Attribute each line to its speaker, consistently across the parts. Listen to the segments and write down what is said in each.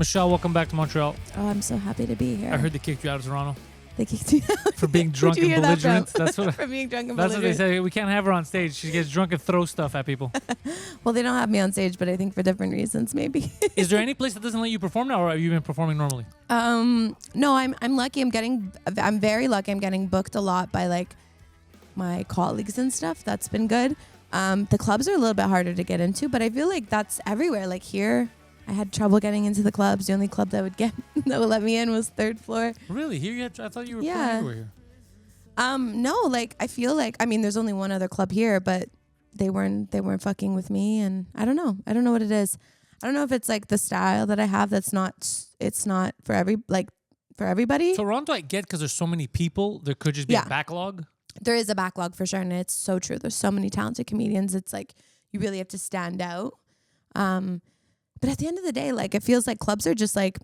Speaker 1: Michelle, welcome back to Montreal.
Speaker 2: Oh, I'm so happy to be here.
Speaker 1: I heard they kicked you out of Toronto.
Speaker 2: They kicked me out.
Speaker 1: For being drunk and belligerent. That's what.
Speaker 2: For being drunk and
Speaker 1: That's what they
Speaker 2: belligerent.
Speaker 1: say. We can't have her on stage. She gets drunk and throws stuff at people.
Speaker 2: Well, they don't have me on stage, but I think for different reasons, maybe.
Speaker 1: Is there any place that doesn't let you perform now, or have you been performing normally?
Speaker 2: No, I'm lucky. I'm very lucky. I'm getting booked a lot by like my colleagues and stuff. That's been good. The clubs are a little bit harder to get into, but I feel like that's everywhere. Like here, I had trouble getting into the clubs. The only club that would let me in was third floor.
Speaker 1: Really? Here I thought you were playing everywhere here.
Speaker 2: No, like I feel like there's only one other club here, but they weren't fucking with me, and I don't know what it is. I don't know if it's like the style that I have it's not for everybody.
Speaker 1: Toronto, I get because there's so many people. There could just be a backlog.
Speaker 2: There is a backlog for sure, and it's so true. There's so many talented comedians. It's like you really have to stand out. But at the end of the day, like it feels like clubs are just like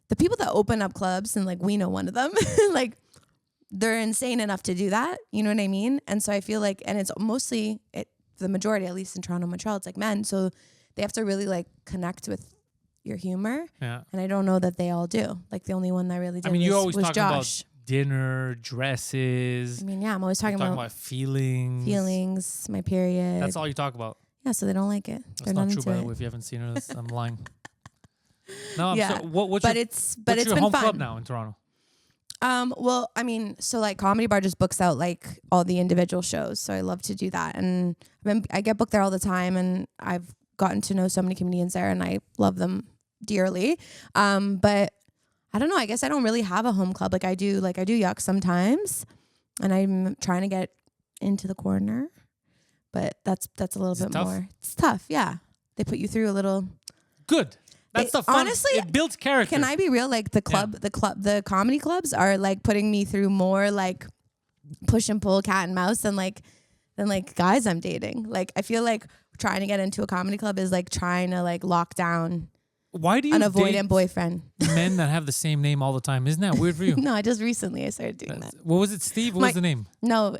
Speaker 2: the people that open up clubs, and like we know one of them, like they're insane enough to do that. You know what I mean? And so I feel like, and it's mostly the majority, at least in Toronto, Montreal, it's like men. So they have to really like connect with your humor. Yeah. And I don't know that they all do. Like the only one that really did
Speaker 1: you always
Speaker 2: was
Speaker 1: talk
Speaker 2: Josh.
Speaker 1: About dinner, dresses.
Speaker 2: I mean, yeah, I'm always talking about
Speaker 1: feelings,
Speaker 2: my period.
Speaker 1: That's all you talk about.
Speaker 2: Yeah, so they don't like it.
Speaker 1: That's not true, by the way. If you haven't seen her, I'm lying. No, yeah. What's
Speaker 2: it's
Speaker 1: your
Speaker 2: been
Speaker 1: home
Speaker 2: fun.
Speaker 1: club now in Toronto?
Speaker 2: Well, I mean, so like Comedy Bar just books out like all the individual shows, so I love to do that, and I get booked there all the time, and I've gotten to know so many comedians there, and I love them dearly. But I don't know. I guess I don't really have a home club. Like I do Yuck sometimes, and I'm trying to get into the Corner. But that's a little bit
Speaker 1: tough?
Speaker 2: more. It's tough, yeah. They put you through a little.
Speaker 1: Good. That's the fun.
Speaker 2: Honestly,
Speaker 1: it builds character.
Speaker 2: Can I be real? Like the comedy clubs are like putting me through more like push and pull, cat and mouse than like guys I'm dating. Like I feel like trying to get into a comedy club is like trying to like lock down.
Speaker 1: Why do you
Speaker 2: an avoidant boyfriend?
Speaker 1: Men that have the same name all the time. Isn't that weird for you?
Speaker 2: No, I just recently started doing that.
Speaker 1: What was it, Steve? What was the name?
Speaker 2: No,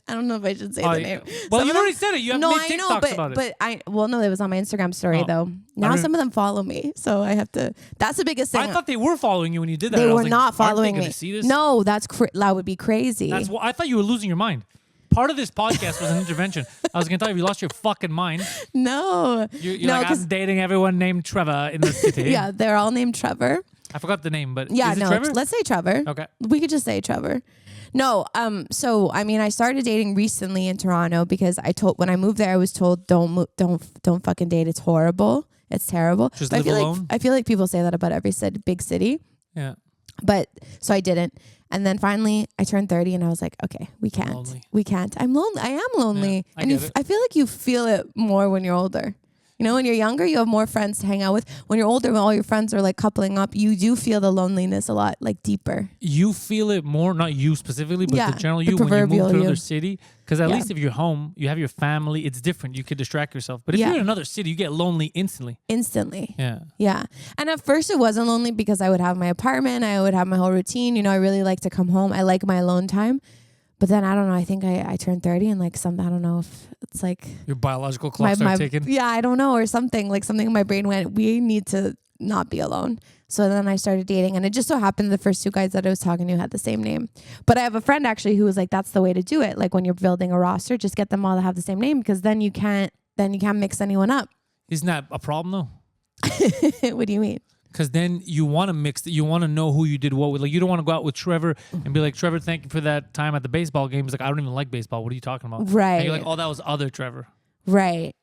Speaker 2: I don't know if I should say the name.
Speaker 1: Well, you already said it. You have made TikToks about it.
Speaker 2: But it was on my Instagram story though. Now some of them follow me, so I have to. That's the biggest thing.
Speaker 1: I thought they were following you when you did that.
Speaker 2: They were not following me.
Speaker 1: See this?
Speaker 2: No, that would be crazy.
Speaker 1: I thought you were losing your mind. Part of this podcast was an intervention. I was going to tell you, you lost your fucking mind.
Speaker 2: No.
Speaker 1: You're like, I'm dating everyone named Trevor in the city.
Speaker 2: Yeah, they're all named Trevor.
Speaker 1: I forgot the name, but
Speaker 2: yeah,
Speaker 1: is it Trevor?
Speaker 2: Let's say Trevor.
Speaker 1: Okay.
Speaker 2: We could just say Trevor. No, so I mean, I started dating recently in Toronto because when I moved there, I was told don't fucking date. It's horrible. It's terrible.
Speaker 1: Just live alone.
Speaker 2: I feel like people say that about every big city.
Speaker 1: Yeah.
Speaker 2: But so I didn't. And then finally I turned 30 and I was like, okay, we can't. I'm lonely. I am lonely.
Speaker 1: Yeah,
Speaker 2: and I feel like you feel it more when you're older. You know, when you're younger, you have more friends to hang out with. When you're older, when all your friends are like coupling up, you do feel the loneliness a lot, like deeper.
Speaker 1: You feel it more, not you specifically, but the general you when you move to another city. Because at least if you're home, you have your family, it's different. You could distract yourself. But if you're in another city, you get lonely instantly.
Speaker 2: Yeah. Yeah. And at first it wasn't lonely because I would have my apartment. I would have my whole routine. You know, I really like to come home. I like my alone time. But then I don't know. I think I turned 30 and like I don't know if it's like
Speaker 1: your biological clock started ticking.
Speaker 2: Yeah, I don't know, or something in my brain went, we need to not be alone. So then I started dating, and it just so happened the first two guys that I was talking to had the same name. But I have a friend actually who was like, that's the way to do it. Like when you're building a roster, just get them all to have the same name because then you can't mix anyone up.
Speaker 1: Isn't that a problem though?
Speaker 2: What do you mean?
Speaker 1: Because then you want to mix it. You want to know who you did what with. Like, you don't want to go out with Trevor and be like, Trevor, thank you for that time at the baseball game. He's like, I don't even like baseball. What are you talking about?
Speaker 2: Right.
Speaker 1: And you're like, oh, that was other Trevor.
Speaker 2: Right.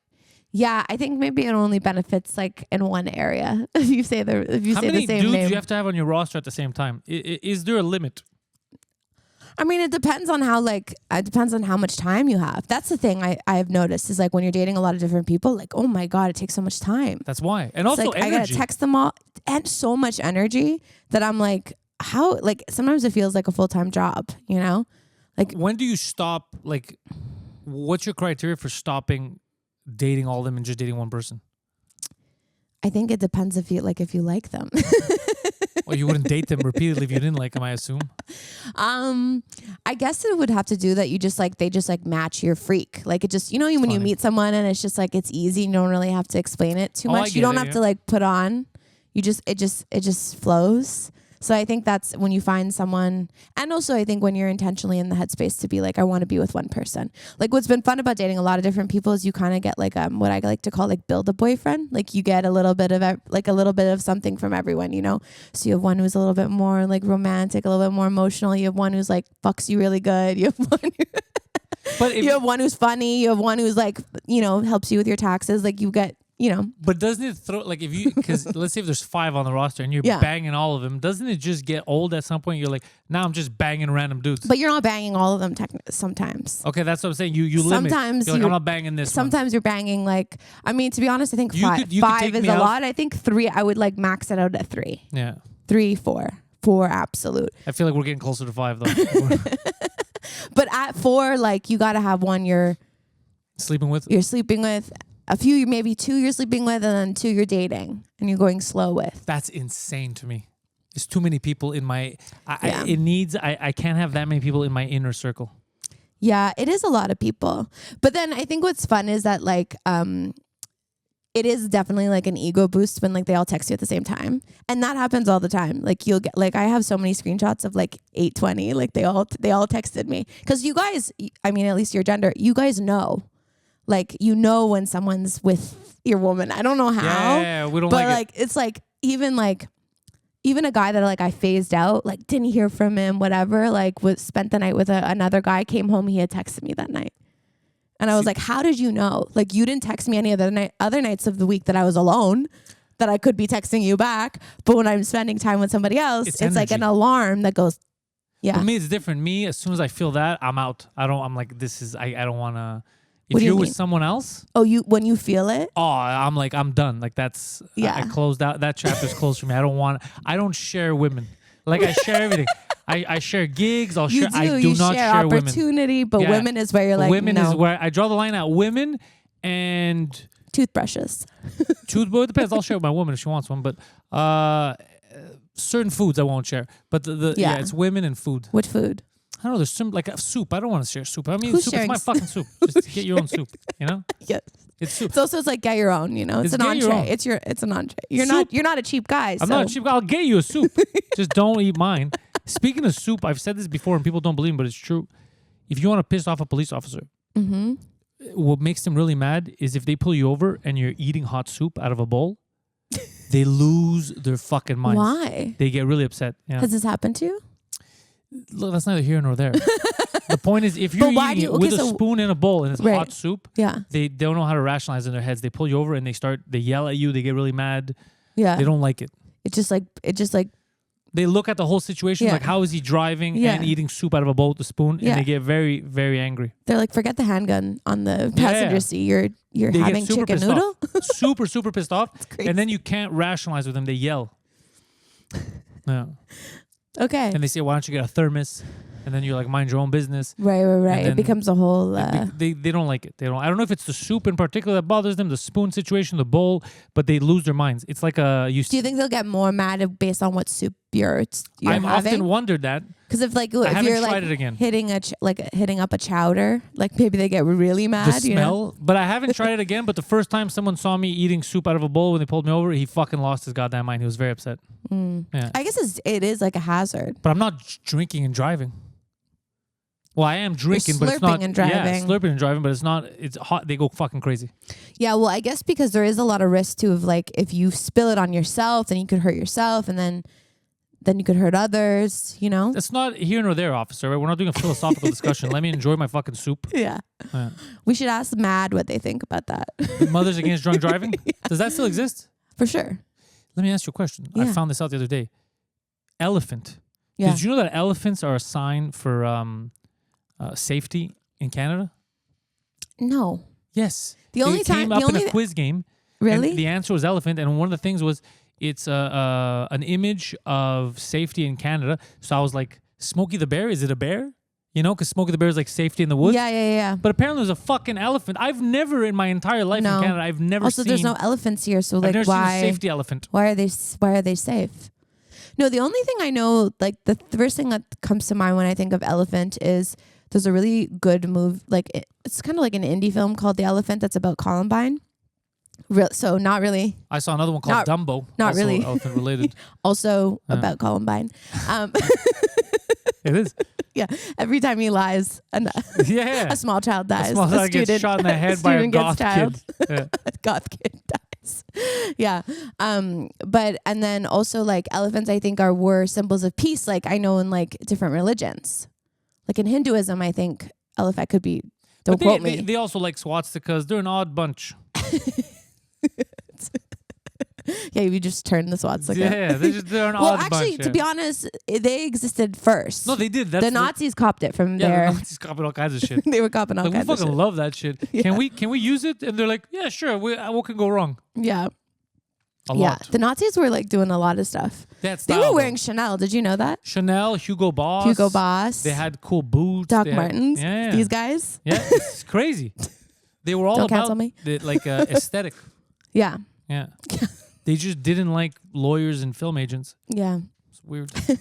Speaker 2: Yeah, I think maybe it only benefits like in one area. If you say the same name. How many dudes
Speaker 1: do you have to have on your roster at the same time? Is there a limit?
Speaker 2: I mean, it depends on how much time you have. That's the thing I have noticed is like when you're dating a lot of different people, like, oh my God, it takes so much time.
Speaker 1: That's why. And also
Speaker 2: like,
Speaker 1: energy.
Speaker 2: I gotta text them all and so much energy that I'm like, how, like sometimes it feels like a full-time job, you know? Like
Speaker 1: when do you stop? Like, what's your criteria for stopping dating all of them and just dating one person?
Speaker 2: I think it depends if you like them.
Speaker 1: Well, you wouldn't date them repeatedly if you didn't like them, I assume.
Speaker 2: I guess it would have to do that they just match your freak. Like it just, you know, when you meet someone and it's just like it's easy and you don't really have to explain it too much. You don't have to like put on. it just flows. So I think that's when you find someone, and also I think when you're intentionally in the headspace to be like, I want to be with one person. Like what's been fun about dating a lot of different people is you kind of get like what I like to call like build a boyfriend. Like you get a little bit of something from everyone, you know? So you have one who's a little bit more like romantic, a little bit more emotional. You have one who's like fucks you really good. You have one you have one who's funny. You have one who's like, you know, helps you with your taxes. Like you get, you know.
Speaker 1: But doesn't it throw, like if you, because let's say if there's 5 on the roster and you're banging all of them, doesn't it just get old at some point? You're like, now I'm just banging random dudes.
Speaker 2: But you're not banging all of them sometimes.
Speaker 1: Okay, that's what I'm saying. You limit.
Speaker 2: Sometimes
Speaker 1: you're like, I'm not banging this
Speaker 2: Sometimes you're banging like, I mean, to be honest, I think five is a lot. I think 3, I would like max it out at 3.
Speaker 1: Yeah.
Speaker 2: 3, 4. 4 absolute.
Speaker 1: I feel like we're getting closer to 5 though.
Speaker 2: But at 4, like you got to have one you're
Speaker 1: sleeping with.
Speaker 2: A few, maybe 2 you're sleeping with, and then 2 you're dating, and you're going slow with.
Speaker 1: That's insane to me. There's too many people in my. I can't have that many people in my inner circle.
Speaker 2: Yeah, it is a lot of people. But then I think what's fun is that like, it is definitely like an ego boost when like they all text you at the same time, and that happens all the time. Like you'll get like I have so many screenshots of like 8:20, like they all texted me because you guys, I mean at least your gender, you guys know. Like, you know when someone's with your woman. I don't know how.
Speaker 1: Yeah, we don't
Speaker 2: but
Speaker 1: like
Speaker 2: it. It's like even a guy that like I phased out, like didn't hear from him, whatever, like spent the night with another guy, came home, he had texted me that night. And I was like, how did you know? Like you didn't text me any other nights of the week that I was alone, that I could be texting you back. But when I'm spending time with somebody else, it's like an alarm that goes, yeah.
Speaker 1: For me, it's different. Me, as soon as I feel that, I'm out. I'm like, I don't want to. If you're with someone else,
Speaker 2: when you feel it,
Speaker 1: I'm like, I'm done. Like that's I closed out. That chapter's closed for me. I don't share women. Like I share everything. I share gigs. I do not share
Speaker 2: opportunity,
Speaker 1: women.
Speaker 2: But women is where you're like,
Speaker 1: women is where I draw the line at women and
Speaker 2: toothbrushes.
Speaker 1: It depends. I'll share with my woman if she wants one, but certain foods I won't share. But it's women and food.
Speaker 2: What food?
Speaker 1: I don't know. There's some like a soup. I don't want to share soup. I mean, soup. It's my fucking soup. Just get your own soup. You know.
Speaker 2: Yes.
Speaker 1: It's soup.
Speaker 2: It's also like get your own. You know, it's an entree. It's an entree. You're not a cheap guy.
Speaker 1: I'm not a cheap guy. I'll get you a soup. Just don't eat mine. Speaking of soup, I've said this before and people don't believe me, but it's true. If you want to piss off a police officer, what makes them really mad is if they pull you over and you're eating hot soup out of a bowl. They lose their fucking minds.
Speaker 2: Why?
Speaker 1: They get really upset. Yeah.
Speaker 2: Has this happened to you?
Speaker 1: Look, that's neither here nor there. The point is, if you're eating it with a spoon in a bowl and it's hot soup, they don't know how to rationalize in their heads. They pull you over and they yell at you. They get really mad. Yeah, they don't like it.
Speaker 2: It just like
Speaker 1: they look at the whole situation like, how is he driving and eating soup out of a bowl with a spoon, and they get very, very angry.
Speaker 2: They're like, forget the handgun on the passenger seat. You're having chicken noodle.
Speaker 1: Super, super pissed off. And then you can't rationalize with them. They yell. Yeah.
Speaker 2: Okay.
Speaker 1: And they say, why don't you get a thermos? And then you're like, mind your own business.
Speaker 2: Right. It becomes a whole...
Speaker 1: They don't like it. I don't know if it's the soup in particular that bothers them, the spoon situation, the bowl, but they lose their minds. It's like a... Do
Speaker 2: you think they'll get more mad based on what soup you're
Speaker 1: I've
Speaker 2: having?
Speaker 1: Often wondered that.
Speaker 2: Because if you're like hitting up a chowder, like maybe they get really mad.
Speaker 1: The smell. But I haven't tried it again. But the first time someone saw me eating soup out of a bowl when they pulled me over, he fucking lost his goddamn mind. He was very upset. Yeah.
Speaker 2: I guess it is like a hazard.
Speaker 1: But I'm not drinking and driving. Well, I am drinking, but it's not.
Speaker 2: And driving.
Speaker 1: Yeah, slurping and driving, but it's not. It's hot. They go fucking crazy.
Speaker 2: Yeah, well, I guess because there is a lot of risk too of like if you spill it on yourself, then you could hurt yourself, and then you could hurt others. You know,
Speaker 1: it's not here nor there, officer. Right? We're not doing a philosophical discussion. Let me enjoy my fucking soup.
Speaker 2: Yeah. We should ask MAD what they think about that.
Speaker 1: Mothers Against Drunk Driving. Yeah. Does that still exist?
Speaker 2: For sure.
Speaker 1: Let me ask you a question. Yeah. I found this out the other day. Elephant.
Speaker 2: Yeah.
Speaker 1: Did you know that elephants are a sign for safety in Canada?
Speaker 2: No.
Speaker 1: Yes.
Speaker 2: The only time
Speaker 1: came up in a quiz game.
Speaker 2: Really?
Speaker 1: And the answer was elephant, and one of the things was it's an image of safety in Canada. So I was like, Smokey the Bear, is it a bear? You know, because Smokey the Bear is like safety in the woods.
Speaker 2: Yeah.
Speaker 1: But apparently there's a fucking elephant. I've never in my entire life in Canada, I've never
Speaker 2: also,
Speaker 1: seen...
Speaker 2: there's no elephants here, so like
Speaker 1: I've never
Speaker 2: why...
Speaker 1: seen a safety elephant.
Speaker 2: Why are they safe? No, the only thing I know, like the first thing that comes to mind when I think of elephant is there's a really good movie, like it's kind of like an indie film called The Elephant that's about Columbine. So not really.
Speaker 1: I saw another one called Dumbo.
Speaker 2: Not
Speaker 1: also
Speaker 2: really.
Speaker 1: elephant related.
Speaker 2: Also about Columbine.
Speaker 1: It is.
Speaker 2: Yeah. Every time he lies, a small child dies.
Speaker 1: A small child gets shot in the head by a goth kid. Yeah.
Speaker 2: A goth kid dies. Yeah. But and then also like elephants, I think were symbols of peace. Like I know in like different religions, like in Hinduism, I think elephant could be. Don't quote me.
Speaker 1: They also like swastikas. They're an odd bunch.
Speaker 2: Yeah, you just turn the swastika.
Speaker 1: Yeah, they're an odd bunch.
Speaker 2: Well, actually, to be honest, they existed first.
Speaker 1: No, they did.
Speaker 2: The Nazis copped it from there.
Speaker 1: Yeah, the Nazis copied all kinds of shit.
Speaker 2: They were copying all kinds of shit.
Speaker 1: We fucking love that shit. Yeah. Can we use it? And they're like, yeah, sure. What can go wrong?
Speaker 2: Yeah.
Speaker 1: A lot.
Speaker 2: The Nazis were like doing a lot of stuff. They were wearing Chanel. Did you know that?
Speaker 1: Chanel, Hugo Boss. They had cool boots.
Speaker 2: Doc Martens.
Speaker 1: Yeah.
Speaker 2: These guys.
Speaker 1: Yeah, it's crazy. They were all
Speaker 2: Don't
Speaker 1: about
Speaker 2: cancel me.
Speaker 1: Aesthetic.
Speaker 2: Yeah.
Speaker 1: Yeah. They just didn't like lawyers and film agents.
Speaker 2: Yeah.
Speaker 1: It's weird. They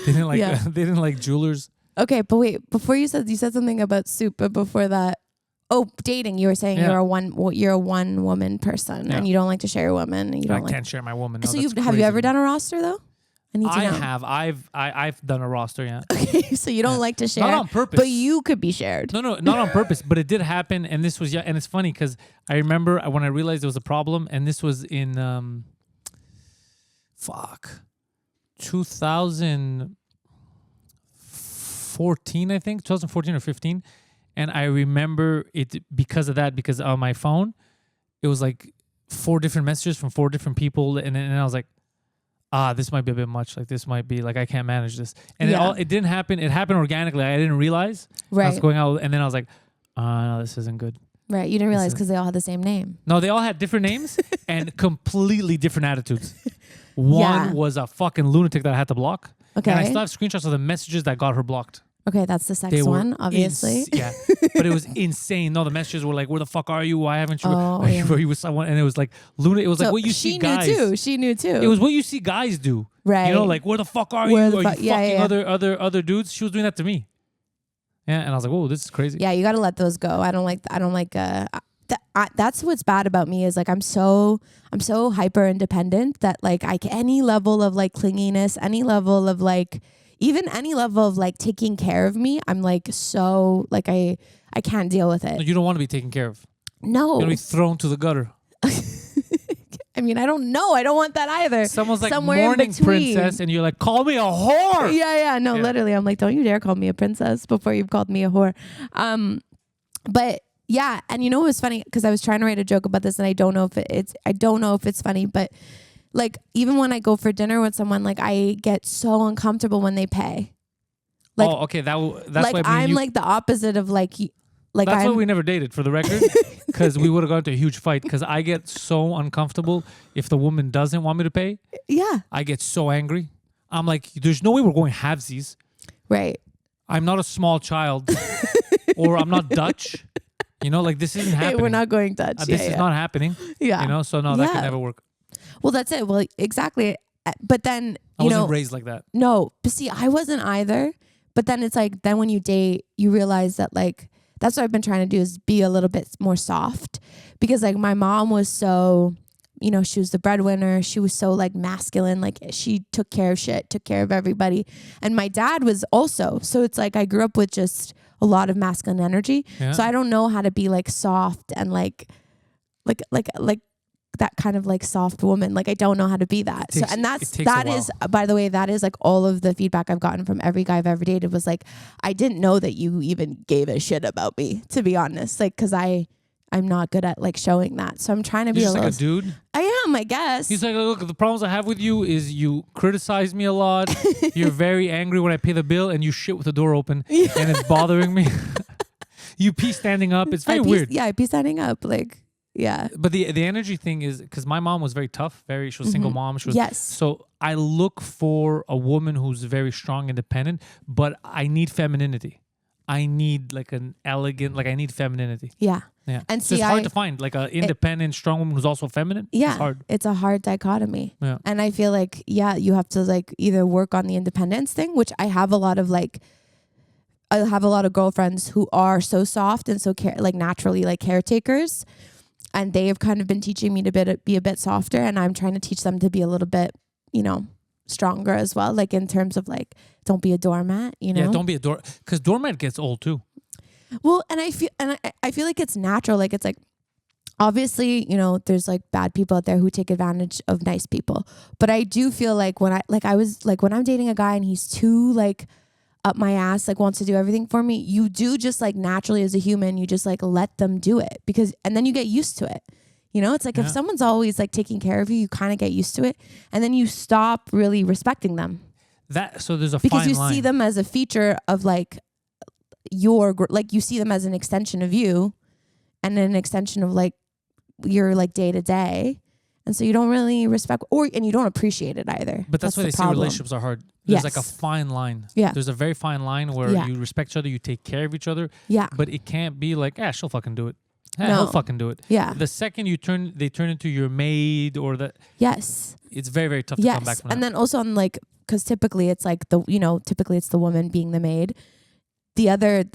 Speaker 1: didn't like jewelers.
Speaker 2: Okay, but wait, before you said something about soup, but before that, dating. You were saying you're a one woman person and you don't like to share a woman. And you don't
Speaker 1: can't share my woman. No,
Speaker 2: so have you ever done a roster though? I need to know.
Speaker 1: have. I've done a roster. Yeah.
Speaker 2: Okay, so you don't like to share,
Speaker 1: not on purpose,
Speaker 2: but you could be shared.
Speaker 1: No, not on purpose, but it did happen, and this was and it's funny because I remember when I realized there was a problem, and this was in 2014, I think 2014 or 15, and I remember it because of that, because on my phone, it was like 4 different messages from 4 different people, and I was like, this might be a bit much. Like this might be like I can't manage this. And it didn't happen. It happened organically. I didn't realize. Right. I was going out, and then I was like, no, this isn't good.
Speaker 2: Right. You didn't realize because they all had the same name.
Speaker 1: No, they all had different names and completely different attitudes. One was a fucking lunatic that I had to block. Okay. And I still have screenshots of the messages that got her blocked.
Speaker 2: Okay, that's the sex one, obviously.
Speaker 1: Yeah, but it was insane. No, the messages were like, "Where the fuck are you? Why haven't you? Are you with someone?" And it was like, "Luna." It was like what you see guys.
Speaker 2: She knew too.
Speaker 1: It was what you see guys do.
Speaker 2: Right.
Speaker 1: You know, like, "Where the fuck are you? Are you fucking other dudes?" She was doing that to me. Yeah, and I was like, "Whoa, this is crazy."
Speaker 2: Yeah, you got to let those go. I don't like. That's what's bad about me is like I'm so hyper independent that like any level of like clinginess, any level of like. Even any level of like taking care of me, I'm like so like I can't deal with it.
Speaker 1: No, you don't want to be taken care of.
Speaker 2: No.
Speaker 1: You want to be thrown to the gutter.
Speaker 2: I mean, I don't know. I don't want that either.
Speaker 1: Someone's like morning princess and you're like, call me a whore.
Speaker 2: Yeah. No, literally. I'm like, don't you dare call me a princess before you've called me a whore. But yeah. And you know what was funny? Because I was trying to write a joke about this and I don't know if it's funny, but like, even when I go for dinner with someone, like, I get so uncomfortable when they pay. Like,
Speaker 1: okay. That's
Speaker 2: like
Speaker 1: why
Speaker 2: I'm like the opposite of like
Speaker 1: that's why we never dated, for the record, because we would have gone into a huge fight. Because I get so uncomfortable if the woman doesn't want me to pay.
Speaker 2: Yeah.
Speaker 1: I get so angry. I'm like, there's no way we're going halvesies.
Speaker 2: Right.
Speaker 1: I'm not a small child, or I'm not Dutch. You know, like this isn't happening.
Speaker 2: Hey, we're not going Dutch.
Speaker 1: This is not happening. Yeah. You know, so no, that could never work.
Speaker 2: Well, that's it. Well, exactly. But then,
Speaker 1: I wasn't raised like that.
Speaker 2: No, but see, I wasn't either. But then it's like, then when you date, you realize that like, that's what I've been trying to do is be a little bit more soft. Because like my mom was so, you know, she was the breadwinner. She was so like masculine. Like she took care of shit, took care of everybody. And my dad was also. So it's like I grew up with just a lot of masculine energy. Yeah. So I don't know how to be like soft and like that kind of like soft woman. Like I don't know how to be that. That is, by the way, that is like all of the feedback I've gotten from every guy I've ever dated was like, I didn't know that you even gave a shit about me, to be honest. Like, cause I'm not good at like showing that. So I'm trying to be a little
Speaker 1: like a dude.
Speaker 2: I am, I guess.
Speaker 1: He's like, look, the problems I have with you is you criticize me a lot. You're very angry when I pay the bill and you shit with the door open and it's bothering me. You pee standing up. It's very weird.
Speaker 2: Yeah. I pee standing up. Like, yeah.
Speaker 1: But the energy thing is because my mom was very tough. She was a single mom. She was,
Speaker 2: yes.
Speaker 1: So I look for a woman who's very strong, independent, but I need femininity. I need like an elegant, like I need femininity.
Speaker 2: Yeah.
Speaker 1: Yeah. And it's hard to find like an independent, strong woman who's also feminine.
Speaker 2: Yeah.
Speaker 1: It's hard.
Speaker 2: It's a hard dichotomy.
Speaker 1: Yeah.
Speaker 2: And I feel like, you have to like either work on the independence thing, which I have a lot of like, I have a lot of girlfriends who are so soft and so like naturally like caretakers, and they have kind of been teaching me to be a bit softer, and I'm trying to teach them to be a little bit, you know, stronger as well, like in terms of like, don't be a doormat, you know.
Speaker 1: Yeah, don't be a because doormat gets old too.
Speaker 2: Well, and I feel like it's natural, like it's like, obviously, you know, there's like bad people out there who take advantage of nice people, but I do feel like when I'm dating a guy and he's too like up my ass, like wants to do everything for me, you do just like naturally as a human, you just like let them do it, because, and then you get used to it. You know, it's like if someone's always like taking care of you, you kind of get used to it, and then you stop really respecting them.
Speaker 1: So there's a
Speaker 2: because
Speaker 1: fine
Speaker 2: you
Speaker 1: line.
Speaker 2: see them as a feature of like you see them as an extension of you, and an extension of like your like day to day. And so you don't really respect and you don't appreciate it either.
Speaker 1: But that's why they say relationships are hard. There's like a fine line.
Speaker 2: Yeah.
Speaker 1: There's a very fine line where you respect each other, you take care of each other.
Speaker 2: Yeah.
Speaker 1: But it can't be like, she'll fucking do it.
Speaker 2: No.
Speaker 1: He'll fucking do it.
Speaker 2: Yeah.
Speaker 1: The second they turn into your maid or that.
Speaker 2: Yes.
Speaker 1: It's very, very tough to come back from that.
Speaker 2: And then also on like, because typically it's like typically it's the woman being the maid. The other,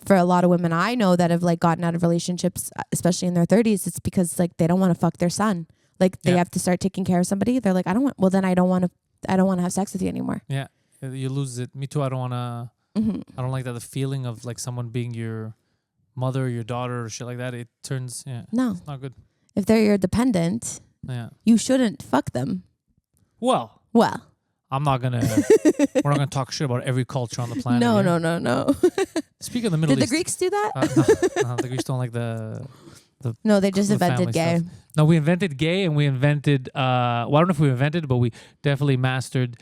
Speaker 2: for a lot of women I know that have like gotten out of relationships, especially in their 30s, it's because like they don't want to fuck their son. Like they have to start taking care of somebody. They're like, I don't want to have sex with you anymore.
Speaker 1: Yeah. You lose it. Me too. I don't want to, I don't like that. The feeling of like someone being your mother, your daughter or shit like that. It turns,
Speaker 2: no,
Speaker 1: it's not good.
Speaker 2: If they're your dependent, you shouldn't fuck them.
Speaker 1: Well, I'm not going to, we're not going to talk shit about every culture on the planet.
Speaker 2: No.
Speaker 1: Speaking of the Middle East.
Speaker 2: Did the Greeks do that?
Speaker 1: No, the Greeks don't like
Speaker 2: no, they just invented gay.
Speaker 1: Stuff. No, we invented gay, and we invented, I don't know if we invented, but we definitely mastered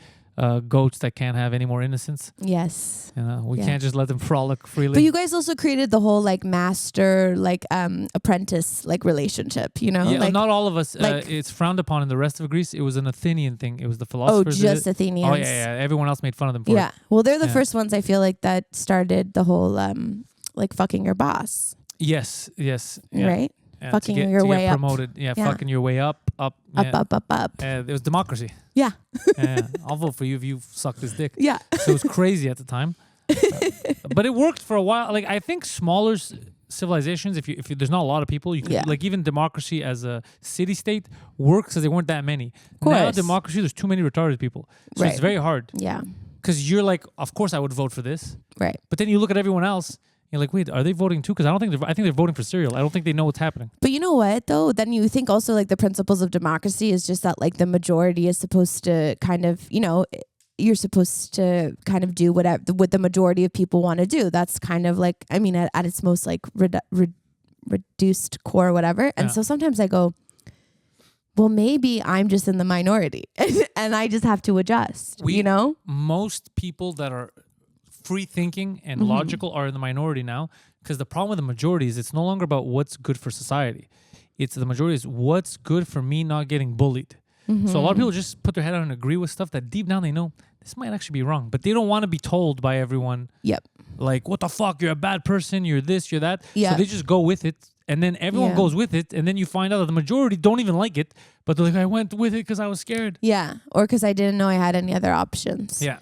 Speaker 1: goats that can't have any more innocence.
Speaker 2: Yes.
Speaker 1: You know, we can't just let them frolic freely.
Speaker 2: But you guys also created the whole like master, like apprentice, like relationship, you know?
Speaker 1: Yeah,
Speaker 2: like,
Speaker 1: not all of us. It's frowned upon in the rest of Greece. It was an Athenian thing. It was the philosophers.
Speaker 2: Oh, just Athenians.
Speaker 1: Oh, yeah. Everyone else made fun of them for it.
Speaker 2: Yeah. Well, they're the first ones I feel like that started the whole like fucking your boss.
Speaker 1: Yes. Yeah.
Speaker 2: Right?
Speaker 1: Yeah,
Speaker 2: fucking your way up.
Speaker 1: Promoted. Yeah, fucking your way up.
Speaker 2: Up.
Speaker 1: It was democracy.
Speaker 2: Yeah.
Speaker 1: I'll vote for you if you suck this dick.
Speaker 2: Yeah.
Speaker 1: So it was crazy at the time. But it worked for a while. Like, I think smaller civilizations, if there's not a lot of people, you could, like, even democracy as a city-state works because there weren't that many. Now democracy, there's too many retarded people. So it's very hard.
Speaker 2: Yeah.
Speaker 1: Because you're like, of course I would vote for this.
Speaker 2: Right.
Speaker 1: But then you look at everyone else, you're like, wait, are they voting too? Because I think they're voting for cereal. I don't think they know what's happening.
Speaker 2: But you know what, though? Then you think also like the principles of democracy is just that like the majority is supposed to kind of, you know, you're supposed to kind of do what the majority of people want to do. That's kind of like, I mean, at its most like reduced core or whatever. And so sometimes I go, well, maybe I'm just in the minority and I just have to adjust, you know?
Speaker 1: Most people that are free thinking and logical are in the minority now, because the problem with the majority is it's no longer about what's good for society. It's the majority is what's good for me not getting bullied. So a lot of people just put their head out and agree with stuff that deep down they know this might actually be wrong, but they don't want to be told by everyone.
Speaker 2: Yep.
Speaker 1: Like, what the fuck? You're a bad person. You're this, you're that.
Speaker 2: Yeah.
Speaker 1: So they just go with it. And then everyone goes with it. And then you find out that the majority don't even like it. But they're like, I went with it because I was scared.
Speaker 2: Yeah. Or because I didn't know I had any other options.
Speaker 1: Yeah.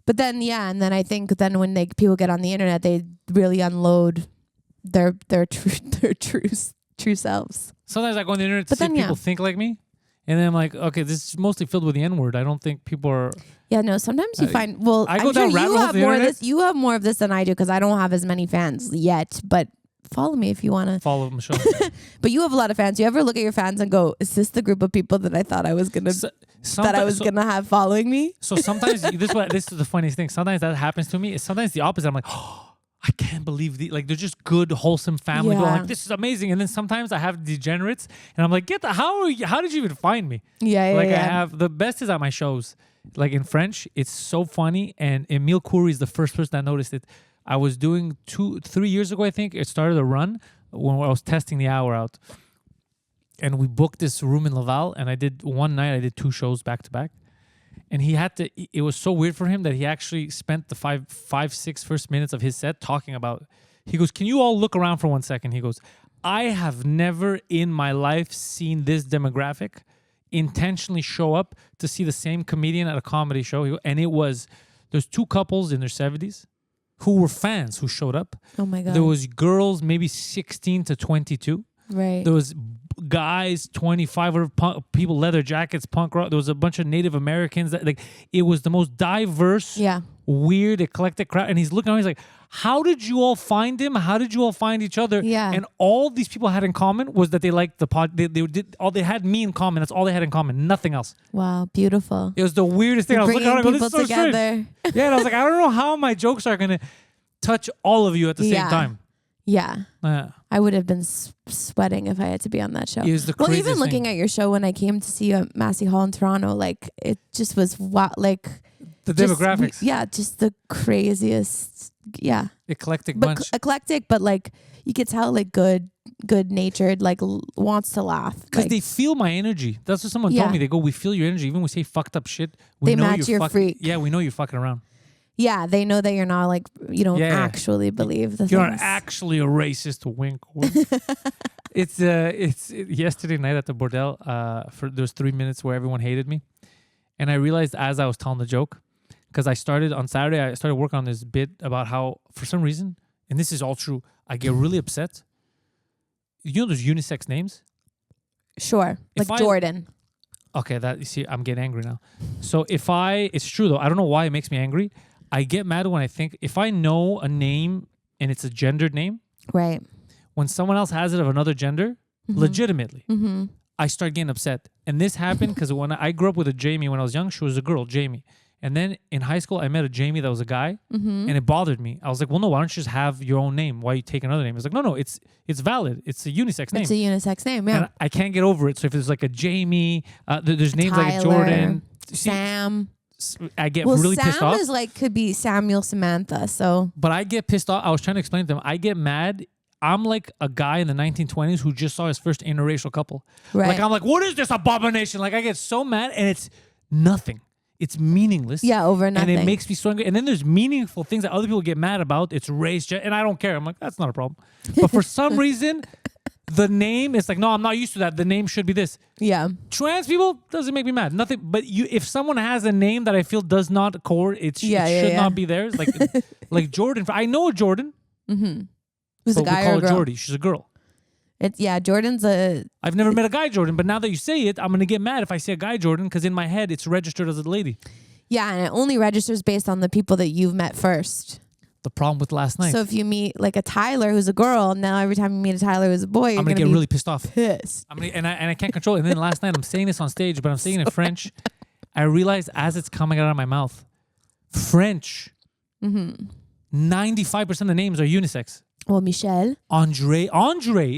Speaker 2: But then, and then I think then when people get on the internet, they really unload their true selves.
Speaker 1: Sometimes I go on the internet to see if people think like me. And then I'm like, okay, this is mostly filled with the N-word. I don't think people are...
Speaker 2: Yeah, no, sometimes you find... Well,
Speaker 1: I go down rabbit holes.
Speaker 2: You have more of this than I do because I don't have as many fans yet. But follow me if you want to.
Speaker 1: Follow Michelle.
Speaker 2: But you have a lot of fans. You ever look at your fans and go, is this the group of people that I thought I was going to... gonna have following me?
Speaker 1: So sometimes... this is the funniest thing. Sometimes that happens to me. It's sometimes the opposite. I'm like, oh, I can't believe they're just good, wholesome family. Yeah. Like, this is amazing. And then sometimes I have degenerates and I'm like, how did you even find me?
Speaker 2: Yeah.
Speaker 1: I have the best is at my shows. Like in French, it's so funny. And Emile Coury is the first person that noticed it. I was doing 3 years ago, I think, it started a run when I was testing the hour out. And we booked this room in Laval and one night I did 2 shows back to back. And it was so weird for him that he actually spent the 6 first minutes of his set talking about, he goes, can you all look around for 1 second? He goes, I have never in my life seen this demographic intentionally show up to see the same comedian at a comedy show. And there's 2 couples in their 70s who were fans who showed up.
Speaker 2: Oh my God.
Speaker 1: There was girls maybe 16 to 22.
Speaker 2: Right.
Speaker 1: There was guys 25 or people, leather jackets, punk rock. There was a bunch of Native Americans. That, like, it was the most diverse, weird, eclectic crowd. And he's looking at me, he's like, how did you all find him? How did you all find each other?
Speaker 2: Yeah.
Speaker 1: And all these people had in common was that they liked the pod. They had me in common. That's all they had in common. Nothing else.
Speaker 2: Wow, beautiful.
Speaker 1: It was the weirdest thing. I was looking around, I go, this is so
Speaker 2: together.
Speaker 1: strange. Yeah, and I was like, I don't know how my jokes are gonna touch all of you at the same time.
Speaker 2: Yeah. I would have been sweating if I had to be on that show.
Speaker 1: It was the
Speaker 2: well, even
Speaker 1: craziest
Speaker 2: looking
Speaker 1: thing.
Speaker 2: at your show when I came to see you at Massey Hall in Toronto, like it just was like
Speaker 1: the demographics.
Speaker 2: Just the craziest. Yeah.
Speaker 1: Eclectic bunch.
Speaker 2: Eclectic, but like you could tell like good natured, like wants to laugh.
Speaker 1: Because
Speaker 2: like,
Speaker 1: they feel my energy. That's what someone told me. They go, we feel your energy. Even when we say fucked up shit, we
Speaker 2: they
Speaker 1: know
Speaker 2: match
Speaker 1: you're
Speaker 2: your freak.
Speaker 1: Yeah, we know you're fucking around.
Speaker 2: Yeah, they know that you're not like, you don't actually believe the
Speaker 1: You're
Speaker 2: things.
Speaker 1: not actually a racist. Wink, wink. It's yesterday night at the bordel. There was 3 minutes where everyone hated me, and I realized as I was telling the joke, because I started on Saturday, I started working on this bit about how for some reason, and this is all true, I get really upset. You know those unisex names?
Speaker 2: Sure, like Jordan.
Speaker 1: Okay, that you see, I'm getting angry now. So it's true though. I don't know why it makes me angry. I get mad when I think if I know a name and it's a gendered name,
Speaker 2: right?
Speaker 1: When someone else has it of another gender, legitimately, I start getting upset. And this happened because when I grew up with a Jamie when I was young, she was a girl, Jamie. And then in high school, I met a Jamie that was a guy, and it bothered me. I was like, well, no, why don't you just have your own name? Why you take another name? It's like, no, it's valid. It's a unisex name.
Speaker 2: It's a unisex name, yeah.
Speaker 1: And I can't get over it. So if there's like a Jamie, there's names
Speaker 2: Tyler,
Speaker 1: like a Jordan,
Speaker 2: Sam.
Speaker 1: I get really pissed off.
Speaker 2: Sam is like could be Samuel, Samantha. So,
Speaker 1: but I get pissed off. I was trying to explain to them. I get mad. I'm like a guy in the 1920s who just saw his first interracial couple.
Speaker 2: Right.
Speaker 1: Like I'm like, what is this abomination? Like I get so mad, and it's nothing. It's meaningless.
Speaker 2: Yeah, over nothing.
Speaker 1: And it makes me so angry. And then there's meaningful things that other people get mad about. It's race, and I don't care. I'm like, that's not a problem. But for some reason, the name is like, no, I'm not used to that. The name should be this.
Speaker 2: Yeah.
Speaker 1: Trans people doesn't make me mad. Nothing. But if someone has a name that I feel does not accord, it should not be theirs. Like, like Jordan. I know a Jordan.
Speaker 2: Mm-hmm. Who's a guy
Speaker 1: we call
Speaker 2: or a girl?
Speaker 1: her Jordy. She's a girl.
Speaker 2: Jordan's a...
Speaker 1: I've never met a guy Jordan, but now that you say it, I'm going to get mad if I see a guy Jordan because in my head, it's registered as a lady.
Speaker 2: Yeah, and it only registers based on the people that you've met first.
Speaker 1: The problem with last night.
Speaker 2: So if you meet like a Tyler who's a girl, now every time you meet a Tyler who's a boy, you're
Speaker 1: I'm going to get really pissed off.
Speaker 2: Pissed.
Speaker 1: And I can't control it. And then last night, I'm saying this on stage, but I'm saying it in French. I realized as it's coming out of my mouth, French, 95% of the names are unisex.
Speaker 2: Well, Michelle.
Speaker 1: Andre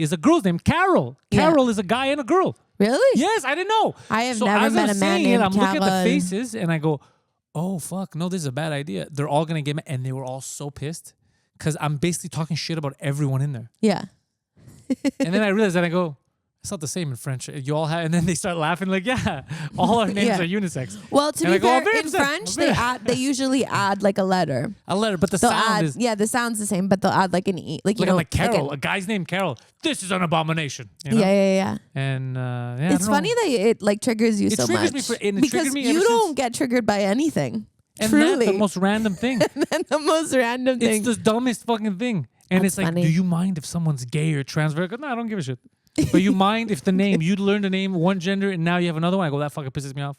Speaker 1: is a girl's name. Carol is a guy and a girl.
Speaker 2: Really?
Speaker 1: Yes, I didn't know.
Speaker 2: I have never met a man named
Speaker 1: I'm looking at the
Speaker 2: Carol.
Speaker 1: faces and I go, oh, fuck, no, this is a bad idea. They're all going to get mad. And they were all so pissed because I'm basically talking shit about everyone in there.
Speaker 2: Yeah.
Speaker 1: And then I realized that I go, it's not the same in French. You all have, and then they start laughing like, yeah, all our names are unisex.
Speaker 2: Well, to
Speaker 1: and
Speaker 2: be fair, in
Speaker 1: upset.
Speaker 2: French, they usually add like a letter.
Speaker 1: A letter, but the
Speaker 2: the sound's the same, but they'll add like an E. Like, you
Speaker 1: like
Speaker 2: know,
Speaker 1: like Carol, a guy's named Carol. This is an abomination. You know?
Speaker 2: Yeah.
Speaker 1: And
Speaker 2: it's funny that it like triggers you so much. Because you don't get triggered by anything.
Speaker 1: And
Speaker 2: truly.
Speaker 1: that's the most random thing.
Speaker 2: And the most random thing.
Speaker 1: It's the dumbest fucking thing. And
Speaker 2: That's
Speaker 1: it's like,
Speaker 2: funny.
Speaker 1: do you mind if someone's gay or trans? No, I don't give a shit. But you mind if the name, you'd learn the name one gender and now you have another one? I go, that fucking pisses me off.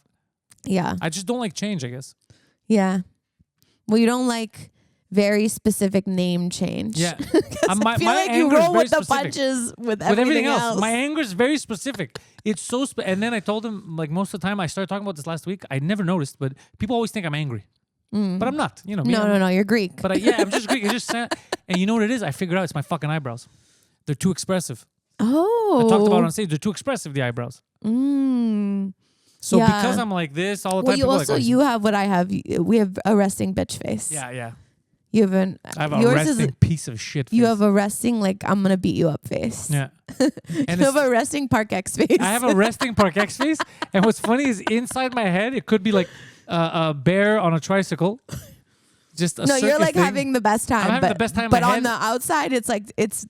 Speaker 2: Yeah.
Speaker 1: I just don't like change, I guess.
Speaker 2: Yeah. Well, you don't like very specific name change.
Speaker 1: Yeah.
Speaker 2: I feel like you roll with the punches with everything else.
Speaker 1: My anger is very specific. It's so and then I told him, like most of the time, I started talking about this last week. I never noticed, but people always think I'm angry. But I'm not. You know,
Speaker 2: No, you're Greek.
Speaker 1: But I'm just Greek. It's just sad. And you know what it is? I figured out it's my fucking eyebrows. They're too expressive.
Speaker 2: Oh.
Speaker 1: I talked about it on stage. They're too expressive, the eyebrows. So because I'm like this all the time.
Speaker 2: You have what I have. We have a resting bitch face.
Speaker 1: Yeah.
Speaker 2: You have
Speaker 1: I have a resting piece of shit face.
Speaker 2: You have a resting, like, I'm going to beat you up face.
Speaker 1: Yeah.
Speaker 2: And you have a resting Park X face.
Speaker 1: I have a resting Park X face. And what's funny is inside my head, it could be like a bear on a tricycle. Just a
Speaker 2: you're like
Speaker 1: thing.
Speaker 2: having the best time.
Speaker 1: I'm having the best time in
Speaker 2: But
Speaker 1: my
Speaker 2: on
Speaker 1: head.
Speaker 2: the outside, it's like, it's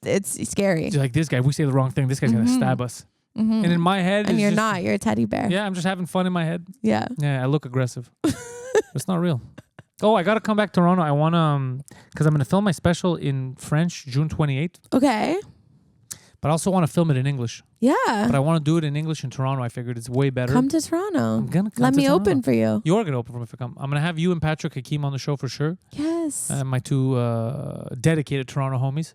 Speaker 2: scary.
Speaker 1: You're like, this guy, if we say the wrong thing, this guy's going to stab us. And in my head,
Speaker 2: and you're
Speaker 1: just,
Speaker 2: not. You're a teddy bear.
Speaker 1: Yeah, I'm just having fun in my head.
Speaker 2: Yeah.
Speaker 1: Yeah, I look aggressive. It's not real. Oh, I gotta come back to Toronto. I wanna because I'm gonna film my special in French June 28th.
Speaker 2: Okay.
Speaker 1: But I also want to film it in English.
Speaker 2: Yeah.
Speaker 1: But I want to do it in English in Toronto. I figured it's way better.
Speaker 2: Come to Toronto.
Speaker 1: I'm gonna come
Speaker 2: Let
Speaker 1: to
Speaker 2: me
Speaker 1: Toronto.
Speaker 2: open for you.
Speaker 1: You're gonna open for me if I come. I'm gonna have you and Patrick Hakeem on the show for sure.
Speaker 2: Yes.
Speaker 1: My two dedicated Toronto homies.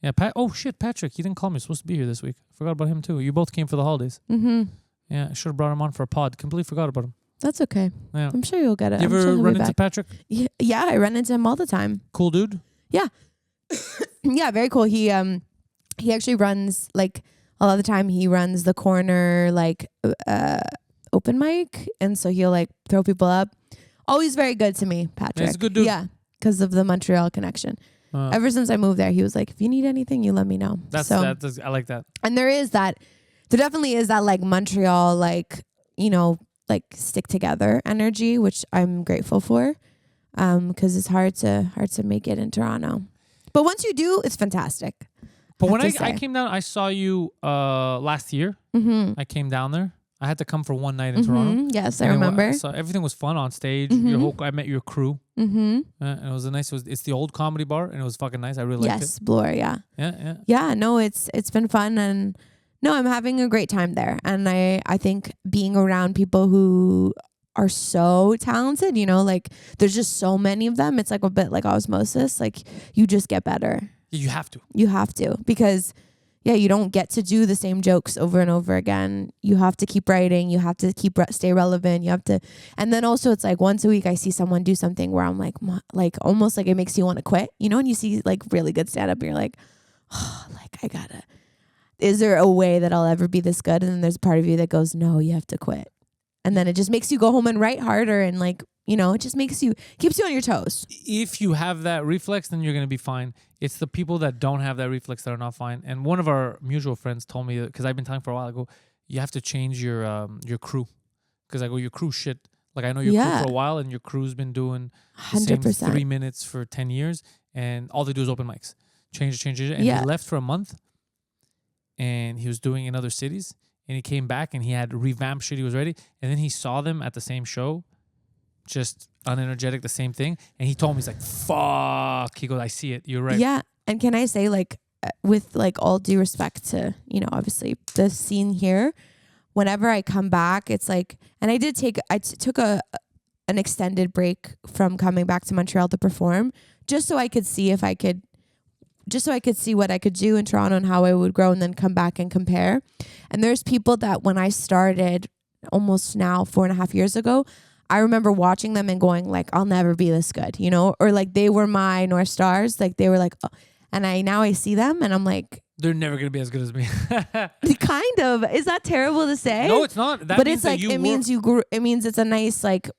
Speaker 1: Yeah. Oh shit, Patrick, he didn't call me. He's supposed to be here this week. Forgot about him too. You both came for the holidays.
Speaker 2: Mm-hmm.
Speaker 1: Yeah, I should have brought him on for a pod. Completely forgot about him.
Speaker 2: That's okay.
Speaker 1: Yeah.
Speaker 2: I'm sure you'll get it.
Speaker 1: You ever run into Patrick?
Speaker 2: Yeah, I run into him all the time.
Speaker 1: Cool dude.
Speaker 2: Yeah. Yeah, very cool. He actually runs like a lot of the time. He runs the corner like open mic, and so he'll like throw people up. Always very good to me, Patrick.
Speaker 1: Yeah, he's a good dude.
Speaker 2: Yeah, because of the Montreal connection. Ever since I moved there, he was like, "If you need anything, you let me know."
Speaker 1: I like that.
Speaker 2: And there definitely is that like Montreal, like, you know, like stick together energy, which I'm grateful for. Because it's hard to make it in Toronto. But once you do, it's fantastic.
Speaker 1: But when I came down, I saw you last year.
Speaker 2: Mm-hmm.
Speaker 1: I came down there. I had to come for one night in Toronto.
Speaker 2: Yes, I remember.
Speaker 1: So everything was fun on stage. I met your crew.
Speaker 2: Mm-hmm.
Speaker 1: And it was it's the old comedy bar, and it was fucking nice. I really liked it.
Speaker 2: Yes, Bloor, yeah.
Speaker 1: Yeah.
Speaker 2: Yeah, no, it's been fun, and no, I'm having a great time there. And I think being around people who are so talented, you know, like there's just so many of them. It's like a bit like osmosis. Like you just get better.
Speaker 1: You have to.
Speaker 2: You have to, because you don't get to do the same jokes over and over again. You have to keep writing. You have to stay relevant. You have to, and then also it's like once a week I see someone do something where I'm like almost like it makes you want to quit, you know, and you see like really good stand up and you're like, oh, like is there a way that I'll ever be this good? And then there's a part of you that goes, no, you have to quit. And then it just makes you go home and write harder, and like, you know, it just keeps you on your toes.
Speaker 1: If you have that reflex, then you're going to be fine. It's the people that don't have that reflex that are not fine. And one of our mutual friends told me, because I've been telling for a while ago, you have to change your crew. Because I go, your crew shit. Like I know your crew for a while, and your crew's been doing the
Speaker 2: 100%.
Speaker 1: same 3 minutes for 10 years, and all they do is open mics. Change it. And he left for a month, and he was doing in other cities. And he came back and he had revamped shit. He was ready. And then he saw them at the same show, just unenergetic, the same thing. And he told me, he's like, fuck. He goes, I see it. You're right.
Speaker 2: Yeah. And can I say, like, with like all due respect to, you know, obviously the scene here, whenever I come back, it's like, and I took an extended break from coming back to Montreal to perform, just so I could see what I could do in Toronto and how I would grow, and then come back and compare. And there's people that when I started almost now 4.5 years ago, I remember watching them and going like, I'll never be this good, you know, or like they were my North Stars. Like they were like, oh. And I see them and I'm like,
Speaker 1: they're never going to be as good as me.
Speaker 2: Kind of. Is that terrible to say?
Speaker 1: No, it's not.
Speaker 2: But it's like, it means you grew. It means it's a nice like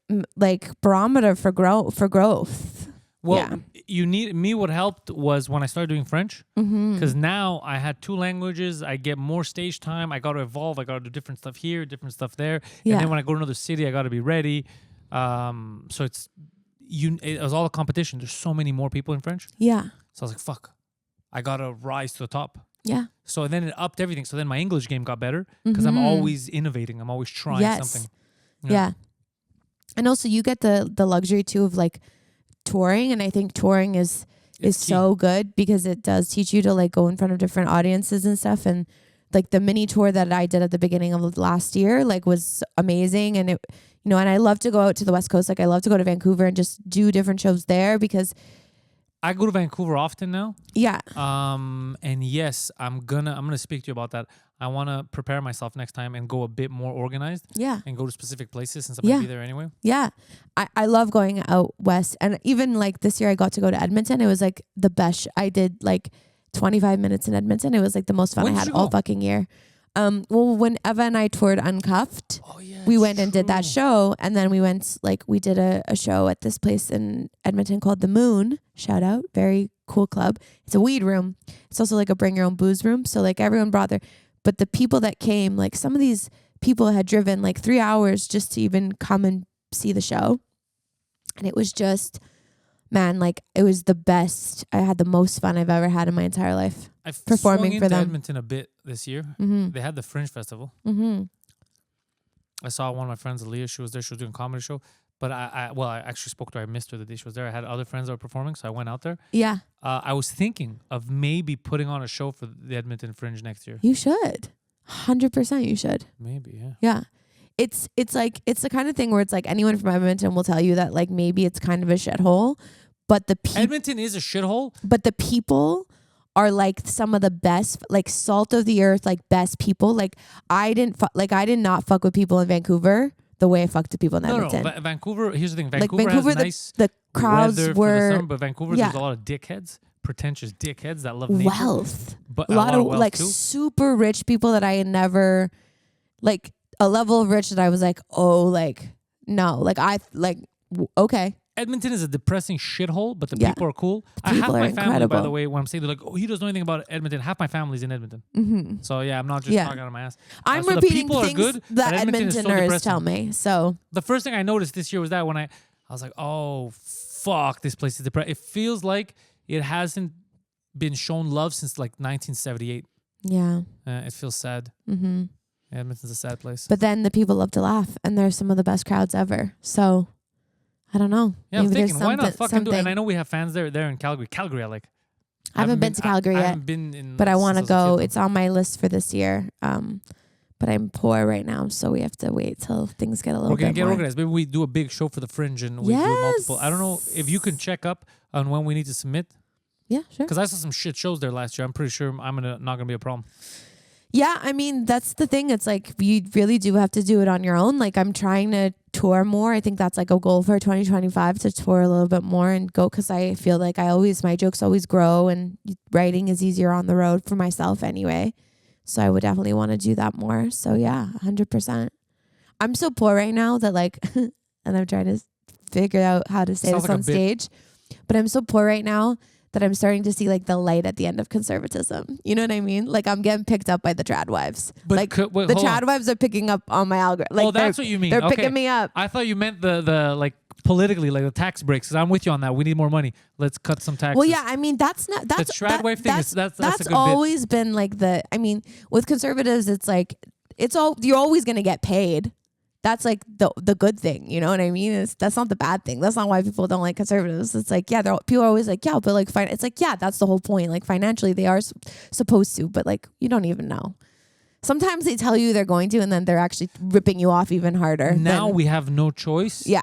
Speaker 2: barometer for growth.
Speaker 1: Well, what helped was when I started doing French, because now I had 2 languages. I get more stage time. I got to evolve. I got to do different stuff here, different stuff there. Yeah. And then when I go to another city, I got to be ready. So it was all a competition. There's so many more people in French.
Speaker 2: Yeah.
Speaker 1: So I was like, fuck, I got to rise to the top.
Speaker 2: Yeah.
Speaker 1: So then it upped everything. So then my English game got better because I'm always innovating. I'm always trying something.
Speaker 2: Yeah. And also you get the luxury too of like touring, and I think touring is so good because it does teach you to like go in front of different audiences and stuff. And like the mini tour that I did at the beginning of last year like was amazing, and it, you know, and I love to go out to the West Coast. Like I love to go to Vancouver and just do different shows there because
Speaker 1: I go to Vancouver often now.
Speaker 2: Yeah.
Speaker 1: And yes, I'm gonna speak to you about that. I want to prepare myself next time and go a bit more organized.
Speaker 2: Yeah.
Speaker 1: And go to specific places since I'm going to be there anyway.
Speaker 2: Yeah. I love going out west. And even like this year I got to go to Edmonton. It was like the best. I did like 25 minutes in Edmonton. It was like the most fun I had all fucking year. Well, when Eva and I toured Uncuffed, we went and did that show. And then we did a show at this place in Edmonton called The Moon. Shout out. Very cool club. It's a weed room. It's also like a bring your own booze room. So like everyone brought but the people that came, like some of these people had driven like 3 hours just to even come and see the show. And it was just, man, like it was the best. I had the most fun I've ever had in my entire life.
Speaker 1: I've
Speaker 2: performing for them.
Speaker 1: Edmonton a bit this year. They had the Fringe Festival. I saw one of my friends, Aaliyah. She was there. She was doing a comedy show. But I actually spoke to her. I missed her the day she was there. I had other friends that were performing, so I went out there.
Speaker 2: Yeah.
Speaker 1: I was thinking of maybe putting on a show for the Edmonton Fringe next year.
Speaker 2: You should. 100% you should.
Speaker 1: Maybe, yeah.
Speaker 2: Yeah. It's like, it's the kind of thing where it's like anyone from Edmonton will tell you that like maybe it's kind of a shithole, but the people.
Speaker 1: Edmonton is a shithole.
Speaker 2: But the people are like some of the best, like salt of the earth, like best people. Like I did not fuck with people in Vancouver the way I fucked with people in Edmonton.
Speaker 1: No. Vancouver, here's the thing.
Speaker 2: Vancouver
Speaker 1: has
Speaker 2: the,
Speaker 1: nice
Speaker 2: the crowds
Speaker 1: weather
Speaker 2: were,
Speaker 1: for the summer, but Vancouver, there's a lot of dickheads, pretentious dickheads that love nature.
Speaker 2: Wealth.
Speaker 1: But
Speaker 2: a lot of
Speaker 1: wealth
Speaker 2: like
Speaker 1: too.
Speaker 2: super rich people that I had never, like a level of rich that I was like, oh, like, no, like okay.
Speaker 1: Edmonton is a depressing shithole, but the
Speaker 2: Yeah.
Speaker 1: people are cool.
Speaker 2: The
Speaker 1: I have
Speaker 2: people
Speaker 1: my
Speaker 2: are
Speaker 1: family,
Speaker 2: incredible.
Speaker 1: by the way, when I'm saying they're like, oh, he doesn't know anything about Edmonton. Half my family's in Edmonton.
Speaker 2: Mm-hmm.
Speaker 1: So yeah, I'm not just talking out of my ass.
Speaker 2: I'm
Speaker 1: So the
Speaker 2: repeating
Speaker 1: people are
Speaker 2: things
Speaker 1: good,
Speaker 2: that
Speaker 1: but Edmonton is so
Speaker 2: Edmontoners
Speaker 1: depressing.
Speaker 2: tell me. So
Speaker 1: The first thing I noticed this year was that when I was like, oh, fuck, this place is depressed. It feels like it hasn't been shown love since like 1978.
Speaker 2: yeah.
Speaker 1: It feels sad.
Speaker 2: Mm-hmm.
Speaker 1: Edmonton's a sad place.
Speaker 2: But then the people love to laugh, and they're some of the best crowds ever. So I don't know.
Speaker 1: Yeah, I'm
Speaker 2: Maybe there's
Speaker 1: thinking, why not fucking do it?
Speaker 2: something.
Speaker 1: And I know we have fans there in Calgary. Calgary, I like.
Speaker 2: I haven't been to Calgary
Speaker 1: I
Speaker 2: yet,
Speaker 1: haven't been in,
Speaker 2: but I want to
Speaker 1: since I was a
Speaker 2: go.
Speaker 1: kid.
Speaker 2: It's on my list for this year. But I'm poor right now, so we have to wait till things get a little
Speaker 1: We're gonna
Speaker 2: bit
Speaker 1: get
Speaker 2: more.
Speaker 1: organized. Maybe we do a big show for the Fringe and we do multiple. I don't know if you can check up on when we need to submit.
Speaker 2: Yeah, sure.
Speaker 1: Because I saw some shit shows there last year. I'm pretty sure not gonna be a problem.
Speaker 2: Yeah, I mean, that's the thing. It's like you really do have to do it on your own. Like I'm trying to tour more. I think that's like a goal for 2025 to tour a little bit more and go, because I feel like my jokes always grow and writing is easier on the road for myself anyway. So I would definitely want to do that more. So yeah, 100%. I'm so poor right now that like, and I'm trying to figure out how to say
Speaker 1: Sounds
Speaker 2: this
Speaker 1: like a
Speaker 2: on
Speaker 1: bit.
Speaker 2: stage, but I'm so poor right now that I'm starting to see like the light at the end of conservatism. You know what I mean? Like I'm getting picked up by the trad wives.
Speaker 1: But
Speaker 2: Like
Speaker 1: wait,
Speaker 2: the
Speaker 1: hold on.
Speaker 2: trad wives are picking up on my algorithm. Like
Speaker 1: That's what you mean.
Speaker 2: They're
Speaker 1: Okay.
Speaker 2: picking me up.
Speaker 1: I thought you meant the like politically, like the tax breaks. 'Cause I'm with you on that. We need more money. Let's cut some taxes.
Speaker 2: Well, yeah, I mean that's
Speaker 1: trad wave thing is- that's a good bit.
Speaker 2: always been like I mean, with conservatives, it's like you're always gonna get paid. That's like the good thing, you know what I mean? That's not the bad thing. That's not why people don't like conservatives. It's like, yeah, people are always like, yeah, but like it's like, yeah, that's the whole point. Like financially, they are supposed to, but like you don't even know. Sometimes they tell you they're going to, and then they're actually ripping you off even harder.
Speaker 1: Now we have no choice.
Speaker 2: Yeah.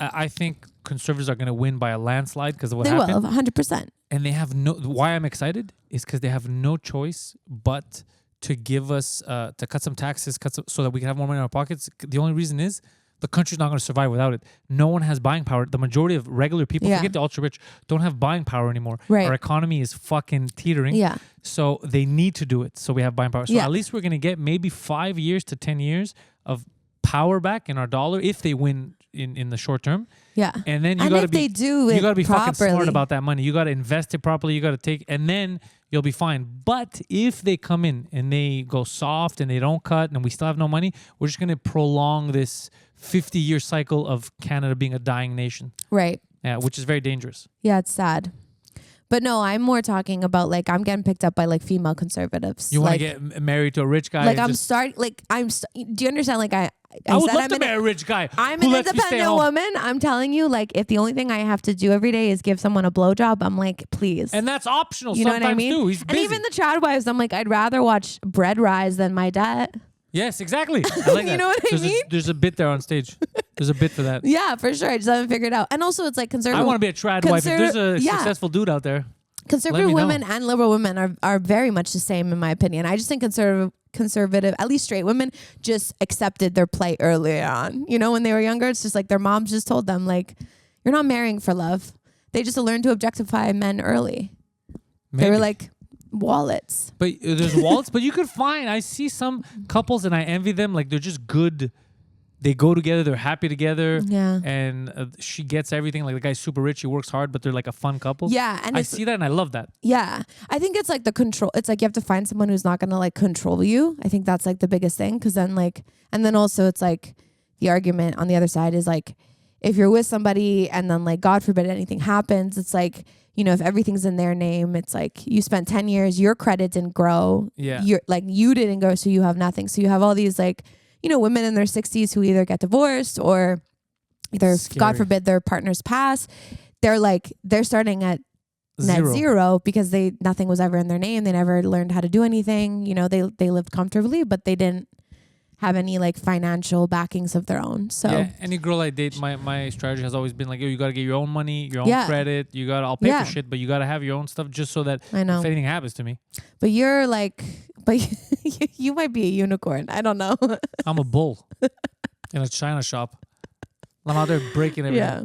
Speaker 1: I think conservatives are going to win by a landslide because of what
Speaker 2: They
Speaker 1: happened.
Speaker 2: will, 100%.
Speaker 1: And they have why I'm excited is because they have no choice but to give us, to cut some taxes, so that we can have more money in our pockets. The only reason is the country's not going to survive without it. No one has buying power. The majority of regular people,
Speaker 2: Yeah.
Speaker 1: forget the ultra rich, don't have buying power anymore.
Speaker 2: Right.
Speaker 1: Our economy is fucking teetering.
Speaker 2: Yeah.
Speaker 1: So they need to do it. So we have buying power. So
Speaker 2: Yeah.
Speaker 1: at least we're going to get maybe 5 years to 10 years of power back in our dollar if they win in the short term.
Speaker 2: Yeah.
Speaker 1: And then you
Speaker 2: And
Speaker 1: got to
Speaker 2: if
Speaker 1: be
Speaker 2: they do it
Speaker 1: you got to be fucking smart
Speaker 2: properly.
Speaker 1: about that money. You got to invest it properly. You got to take, and then you'll be fine. But if they come in and they go soft and they don't cut and we still have no money, we're just going to prolong this 50-year cycle of Canada being a dying nation.
Speaker 2: Right.
Speaker 1: Yeah, which is very dangerous.
Speaker 2: Yeah, it's sad. But no, I'm more talking about like I'm getting picked up by like female conservatives.
Speaker 1: You want
Speaker 2: like,
Speaker 1: to get married to a rich guy?
Speaker 2: like
Speaker 1: and
Speaker 2: I'm
Speaker 1: just-
Speaker 2: starting like do you understand? Like I
Speaker 1: I would
Speaker 2: said
Speaker 1: love
Speaker 2: I'm
Speaker 1: to
Speaker 2: an-
Speaker 1: marry a rich guy.
Speaker 2: I'm
Speaker 1: who
Speaker 2: an
Speaker 1: lets me stay
Speaker 2: independent
Speaker 1: home.
Speaker 2: woman. I'm telling you, like, if the only thing I have to do every day is give someone a blowjob, I'm like, please.
Speaker 1: And that's optional
Speaker 2: you know
Speaker 1: sometimes
Speaker 2: what I mean?
Speaker 1: too. He's
Speaker 2: and
Speaker 1: busy.
Speaker 2: even the child wives, I'm like, I'd rather watch bread rise than my debt.
Speaker 1: Yes, exactly. I like
Speaker 2: You
Speaker 1: that.
Speaker 2: know what I mean?
Speaker 1: There's a bit there on stage. There's a bit for that.
Speaker 2: Yeah, for sure. I just haven't figured it out. And also, it's like
Speaker 1: I
Speaker 2: conservative.
Speaker 1: want to be a trad wife. If there's a
Speaker 2: yeah.
Speaker 1: successful dude out there,
Speaker 2: Conservative
Speaker 1: Let me know.
Speaker 2: women and liberal women are very much the same in my opinion. I just think conservative, at least straight women, just accepted their plight earlier on. You know, when they were younger, it's just like their moms just told them, like, you're not marrying for love. They just learned to objectify men early.
Speaker 1: maybe.
Speaker 2: They were like wallets.
Speaker 1: But there's wallets. But you could find. I see some couples and I envy them. Like they're just good. They go together. They're happy together.
Speaker 2: Yeah.
Speaker 1: And she gets everything. Like the guy's super rich. He works hard, but they're like a fun couple.
Speaker 2: Yeah. And
Speaker 1: I
Speaker 2: it's,
Speaker 1: see that and I love that.
Speaker 2: yeah, I think it's like the control. It's like you have to find someone who's not going to like control you. I think that's like the biggest thing. Cause then like, and then also it's like the argument on the other side is like, if you're with somebody and then like, God forbid anything happens, it's like, you know, if everything's in their name, it's like you spent 10 years, your credit didn't grow.
Speaker 1: Yeah.
Speaker 2: You're like, you didn't go. So you have nothing. So you have all these like, you know, women in their 60s who either get divorced or either
Speaker 1: Scary.
Speaker 2: God forbid their partners pass, they're starting at net zero because nothing was ever in their name. They never learned how to do anything. You know, they lived comfortably, but they didn't have any like financial backings of their own. So
Speaker 1: yeah, any girl I date, my strategy has always been like, yo, you gotta get your own money, your own credit. I'll pay for shit, but you gotta have your own stuff just so that if anything happens to me.
Speaker 2: But you're like, you might be a unicorn. I don't know.
Speaker 1: I'm a bull in a china shop. I'm out there breaking everything. Yeah.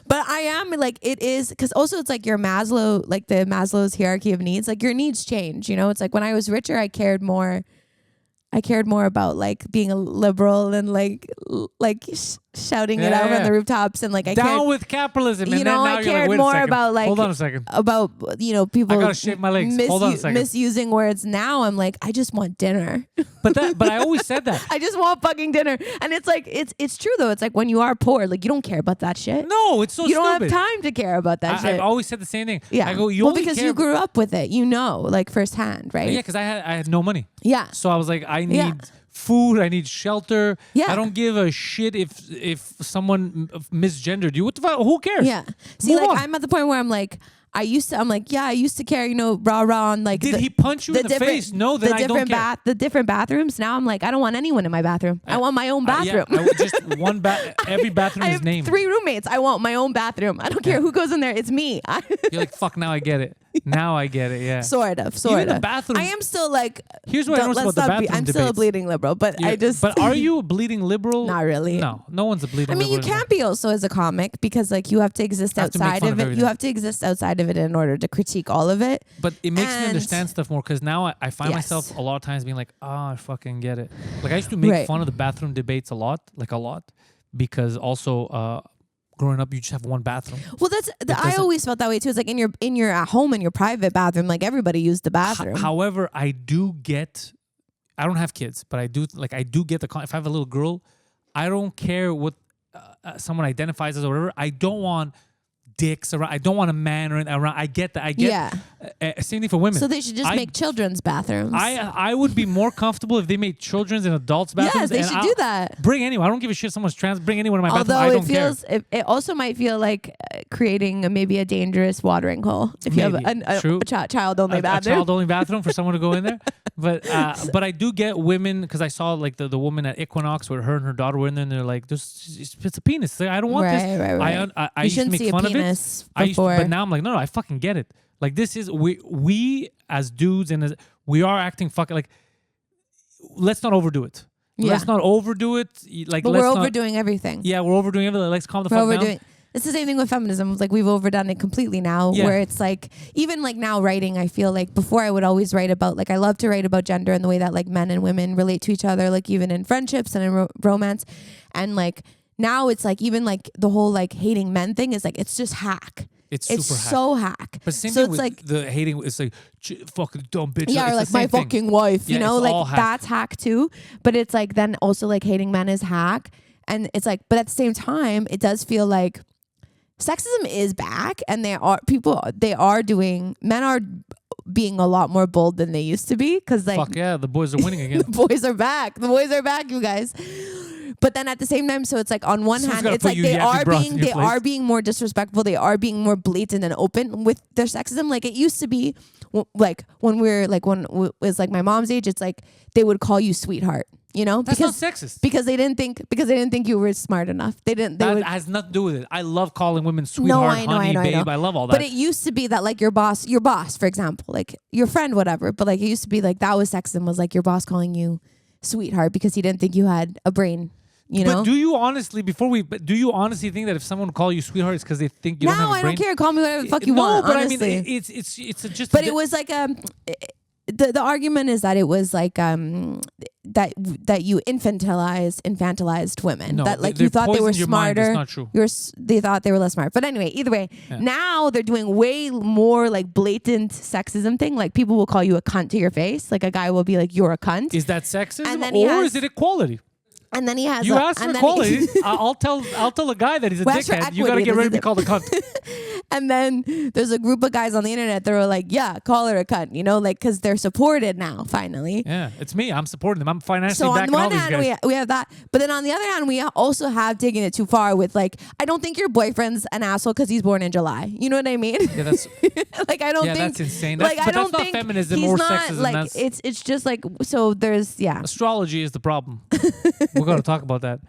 Speaker 2: But I am like, it is, because also it's like your Maslow, like the Maslow's hierarchy of needs, like your needs change, you know? It's like when I was richer, I cared more about like being a liberal and shouting it out on the rooftops, and like I
Speaker 1: down
Speaker 2: cared,
Speaker 1: with capitalism.
Speaker 2: You know, I cared more about like,
Speaker 1: hold on a second,
Speaker 2: about, you know, people.
Speaker 1: I gotta shave my legs. Hold on a second.
Speaker 2: Misusing words. Now I'm like, I just want dinner.
Speaker 1: But I always said that.
Speaker 2: I just want fucking dinner, and it's like it's true though. It's like when you are poor, like you don't care about that shit.
Speaker 1: No, it's so
Speaker 2: you
Speaker 1: stupid.
Speaker 2: don't have time to care about that shit.
Speaker 1: I've always said the same thing.
Speaker 2: Yeah,
Speaker 1: I go, you only
Speaker 2: because
Speaker 1: care
Speaker 2: you grew up with it, you know, like firsthand, right?
Speaker 1: Yeah, because I had no money.
Speaker 2: Yeah,
Speaker 1: so I was like, I need food, I need shelter.
Speaker 2: Yeah.
Speaker 1: I don't give a shit if someone misgendered you. What the fuck? Who cares?
Speaker 2: Yeah. See,
Speaker 1: Move on.
Speaker 2: I'm at the point where I'm like, I used to care, you know, rah on like.
Speaker 1: Did he punch you in the face? No, then I don't care.
Speaker 2: The different bathrooms. Now I'm like, I don't want anyone in my bathroom. I want my own bathroom.
Speaker 1: Just one every bathroom
Speaker 2: I
Speaker 1: is
Speaker 2: have
Speaker 1: named.
Speaker 2: 3 roommates. I want my own bathroom. I don't care who goes in there. It's me.
Speaker 1: You're like, fuck, now I get it. Now I get it, yeah.
Speaker 2: Sort of.
Speaker 1: Even the bathroom.
Speaker 2: I am still like.
Speaker 1: Here's what I noticed about the bathroom
Speaker 2: I'm
Speaker 1: debates.
Speaker 2: still a bleeding liberal, but I just.
Speaker 1: But are you a bleeding liberal?
Speaker 2: Not really.
Speaker 1: No one's a bleeding liberal.
Speaker 2: I mean, you can't be also as a comic because like you have to exist outside of it. You have to exist outside of it in order to critique all of it.
Speaker 1: But it makes me understand stuff more because now I find myself a lot of times being like, I fucking get it. Like I used to make fun of the bathroom debates a lot, because also growing up you just have one bathroom.
Speaker 2: Well, I always felt that way too. It's like in your at home, in your private bathroom, like everybody used the bathroom.
Speaker 1: However, I don't have kids, but I do get if I have a little girl, I don't care what someone identifies as or whatever. I don't want dicks around. I don't want a man around. I get that. Same thing for women.
Speaker 2: So they should just make children's bathrooms.
Speaker 1: I would be more comfortable if they made children's and adults bathrooms.
Speaker 2: Yes, they should do that.
Speaker 1: Bring anyone. I don't give a shit if someone's trans. Bring anyone in my bathroom. I don't care.
Speaker 2: It also might feel like creating maybe a dangerous watering hole if you have a child-only bathroom.
Speaker 1: A child-only bathroom for someone to go in there. But I do get women, because I saw like the woman at Equinox where her and her daughter were in there, and they're like, it's a penis. Like, I don't want this.
Speaker 2: Right.
Speaker 1: I used to make fun of it.
Speaker 2: But
Speaker 1: now I'm like, no, I fucking get it. Like this is we as dudes and we are acting fucking like. Let's not overdo it.
Speaker 2: Yeah.
Speaker 1: Let's not overdo it. Like,
Speaker 2: but we're overdoing everything.
Speaker 1: Yeah, we're overdoing everything. Let's calm the fuck down.
Speaker 2: It's the same thing with feminism. Like we've overdone it completely now, where it's like, even like now writing, I feel like before I would always write about, like I love to write about gender and the way that like men and women relate to each other, like even in friendships and in romance. And like now it's like, even like the whole like hating men thing is like, it's just hack. It's super so hack.
Speaker 1: But same
Speaker 2: so
Speaker 1: thing
Speaker 2: it's
Speaker 1: with
Speaker 2: like
Speaker 1: the hating. It's like fucking dumb bitch.
Speaker 2: Yeah, or like my fucking wife. You know, like that's hack too. But it's like then also like hating men is hack, and it's like, but at the same time, it does feel like sexism is back, and men are being a lot more bold than they used to be, because like
Speaker 1: fuck yeah, the boys are winning again.
Speaker 2: The boys are back, you guys. But then at the same time, so it's like on one hand, it's like they are being more disrespectful. They are being more blatant and open with their sexism. Like it used to be, like when it was like my mom's age, it's like they would call you sweetheart. You know,
Speaker 1: that's not sexist.
Speaker 2: Because they didn't think you were smart enough. That
Speaker 1: has nothing to do with it. I love calling women sweetheart, honey, babe. I love all that.
Speaker 2: But it used to be that like your boss, for example, like your friend, whatever. But like it used to be like that was sexism, was like your boss calling you sweetheart because he didn't think you had a brain. You know?
Speaker 1: But do you honestly think that if someone call you sweetheart, it's because they think you don't have a brain?
Speaker 2: No, I don't care. Call me whatever the fuck you want.
Speaker 1: No, but
Speaker 2: honestly.
Speaker 1: I mean, it's just.
Speaker 2: But it was like the argument is that it was like that you infantilized women.
Speaker 1: No,
Speaker 2: that like you thought they were smarter.
Speaker 1: It's not true.
Speaker 2: They thought they were less smart. But anyway, either way, now they're doing way more like blatant sexism thing. Like people will call you a cunt to your face. Like a guy will be like, "You're a cunt."
Speaker 1: Is that sexism,
Speaker 2: and then
Speaker 1: or is it equality?
Speaker 2: And then he has
Speaker 1: You asked for quality. I'll tell the guy that he's a
Speaker 2: Well, that's for
Speaker 1: dickhead. You got to
Speaker 2: equity,
Speaker 1: get ready to
Speaker 2: this
Speaker 1: be called a cunt.
Speaker 2: And then there's a group of guys on the internet that were like, yeah, call her a cunt, you know, like, because they're supported now, finally.
Speaker 1: Yeah, it's me. I'm supporting them. I'm financially
Speaker 2: So on
Speaker 1: backing
Speaker 2: the
Speaker 1: all
Speaker 2: one
Speaker 1: these
Speaker 2: hand,
Speaker 1: guys.
Speaker 2: we have that. But then on the other hand, we also have taken it too far with, like, I don't think your boyfriend's an asshole because he's born in July. You know what I mean?
Speaker 1: Yeah, that's
Speaker 2: like, I don't think.
Speaker 1: that's insane.
Speaker 2: Like,
Speaker 1: But
Speaker 2: I don't
Speaker 1: that's
Speaker 2: think
Speaker 1: not feminism
Speaker 2: he's
Speaker 1: or
Speaker 2: not,
Speaker 1: sexism.
Speaker 2: like,
Speaker 1: That's
Speaker 2: it's just like, so there's, yeah.
Speaker 1: astrology is the problem. We're going to talk about that.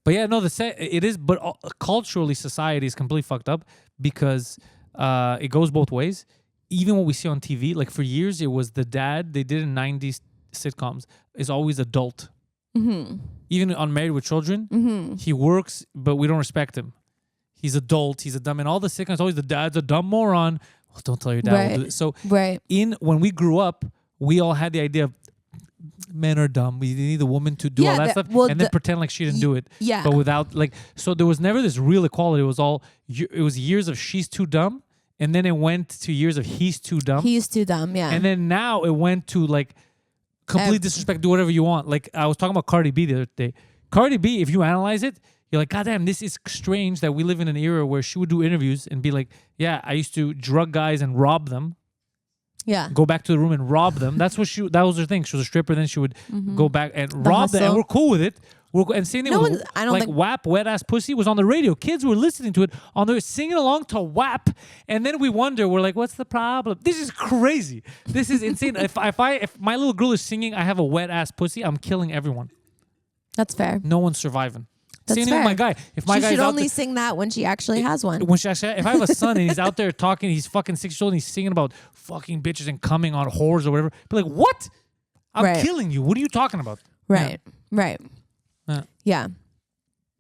Speaker 1: But yeah, no, it is. But culturally, society is completely fucked up because it goes both ways. Even what we see on TV, like for years, it was the dad they did in 90s sitcoms is always adult.
Speaker 2: Mm-hmm.
Speaker 1: Even on Married with Children,
Speaker 2: Mm-hmm.
Speaker 1: he works, but we don't respect him. He's adult. He's a dumb. And all the sitcoms, always the dad's a dumb moron. Well, don't tell your dad.
Speaker 2: Right.
Speaker 1: We'll do it. So
Speaker 2: Right.
Speaker 1: when we grew up, we all had the idea of men are dumb. We need the woman to do all that stuff and then pretend like she didn't do it.
Speaker 2: Yeah.
Speaker 1: But without so there was never this real equality. It was years of she's too dumb, and then it went to years of he's too dumb.
Speaker 2: He's too dumb, yeah.
Speaker 1: And then now it went to like complete disrespect. Do whatever you want. Like I was talking about Cardi B the other day. Cardi B, if you analyze it, you're like, God damn, this is strange that we live in an era where she would do interviews and be like, yeah, I used to drug guys and rob them.
Speaker 2: Yeah.
Speaker 1: Go back to the room and rob them. That was her thing. She was a stripper. Then she would go back and rob them. And we're cool with it. And same thing with
Speaker 2: I don't think
Speaker 1: WAP, Wet Ass Pussy, was on the radio. Kids were listening to it singing along to WAP. And then we wonder, we're like, what's the problem? This is crazy. This is insane. If my little girl is singing, I have a wet ass pussy, I'm killing everyone.
Speaker 2: That's fair.
Speaker 1: No one's surviving.
Speaker 2: That's
Speaker 1: Same thing with my guy. If my
Speaker 2: she
Speaker 1: guy's
Speaker 2: should
Speaker 1: out
Speaker 2: only
Speaker 1: there,
Speaker 2: sing that when she actually has one.
Speaker 1: if I have a son and he's out there talking, he's fucking 6 years old and he's singing about fucking bitches and coming on whores or whatever, be like, what? I'm killing you. What are you talking about?
Speaker 2: Right.
Speaker 1: Yeah.
Speaker 2: Right.
Speaker 1: Yeah.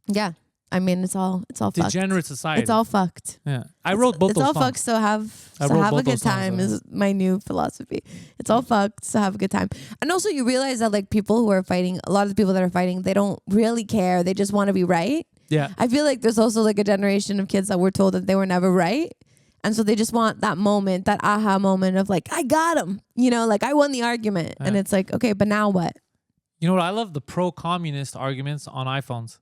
Speaker 2: Yeah. I mean, it's all fucked.
Speaker 1: Degenerate society.
Speaker 2: It's all fucked.
Speaker 1: Yeah. I wrote both
Speaker 2: it's
Speaker 1: those
Speaker 2: all
Speaker 1: songs.
Speaker 2: fucked, so have
Speaker 1: I
Speaker 2: a
Speaker 1: wrote both
Speaker 2: good
Speaker 1: those songs,
Speaker 2: time
Speaker 1: yeah.
Speaker 2: is my new philosophy. It's all fucked, so have a good time. And also you realize that like people who are fighting, a lot of the people that are fighting, they don't really care. They just want to be right.
Speaker 1: Yeah.
Speaker 2: I feel like there's also like a generation of kids that were told that they were never right. And so they just want that moment, that aha moment of like, I got him, you know, like I won the argument.
Speaker 1: Yeah.
Speaker 2: And it's like, okay, but now what?
Speaker 1: You know what? I love the pro-communist arguments on iPhones.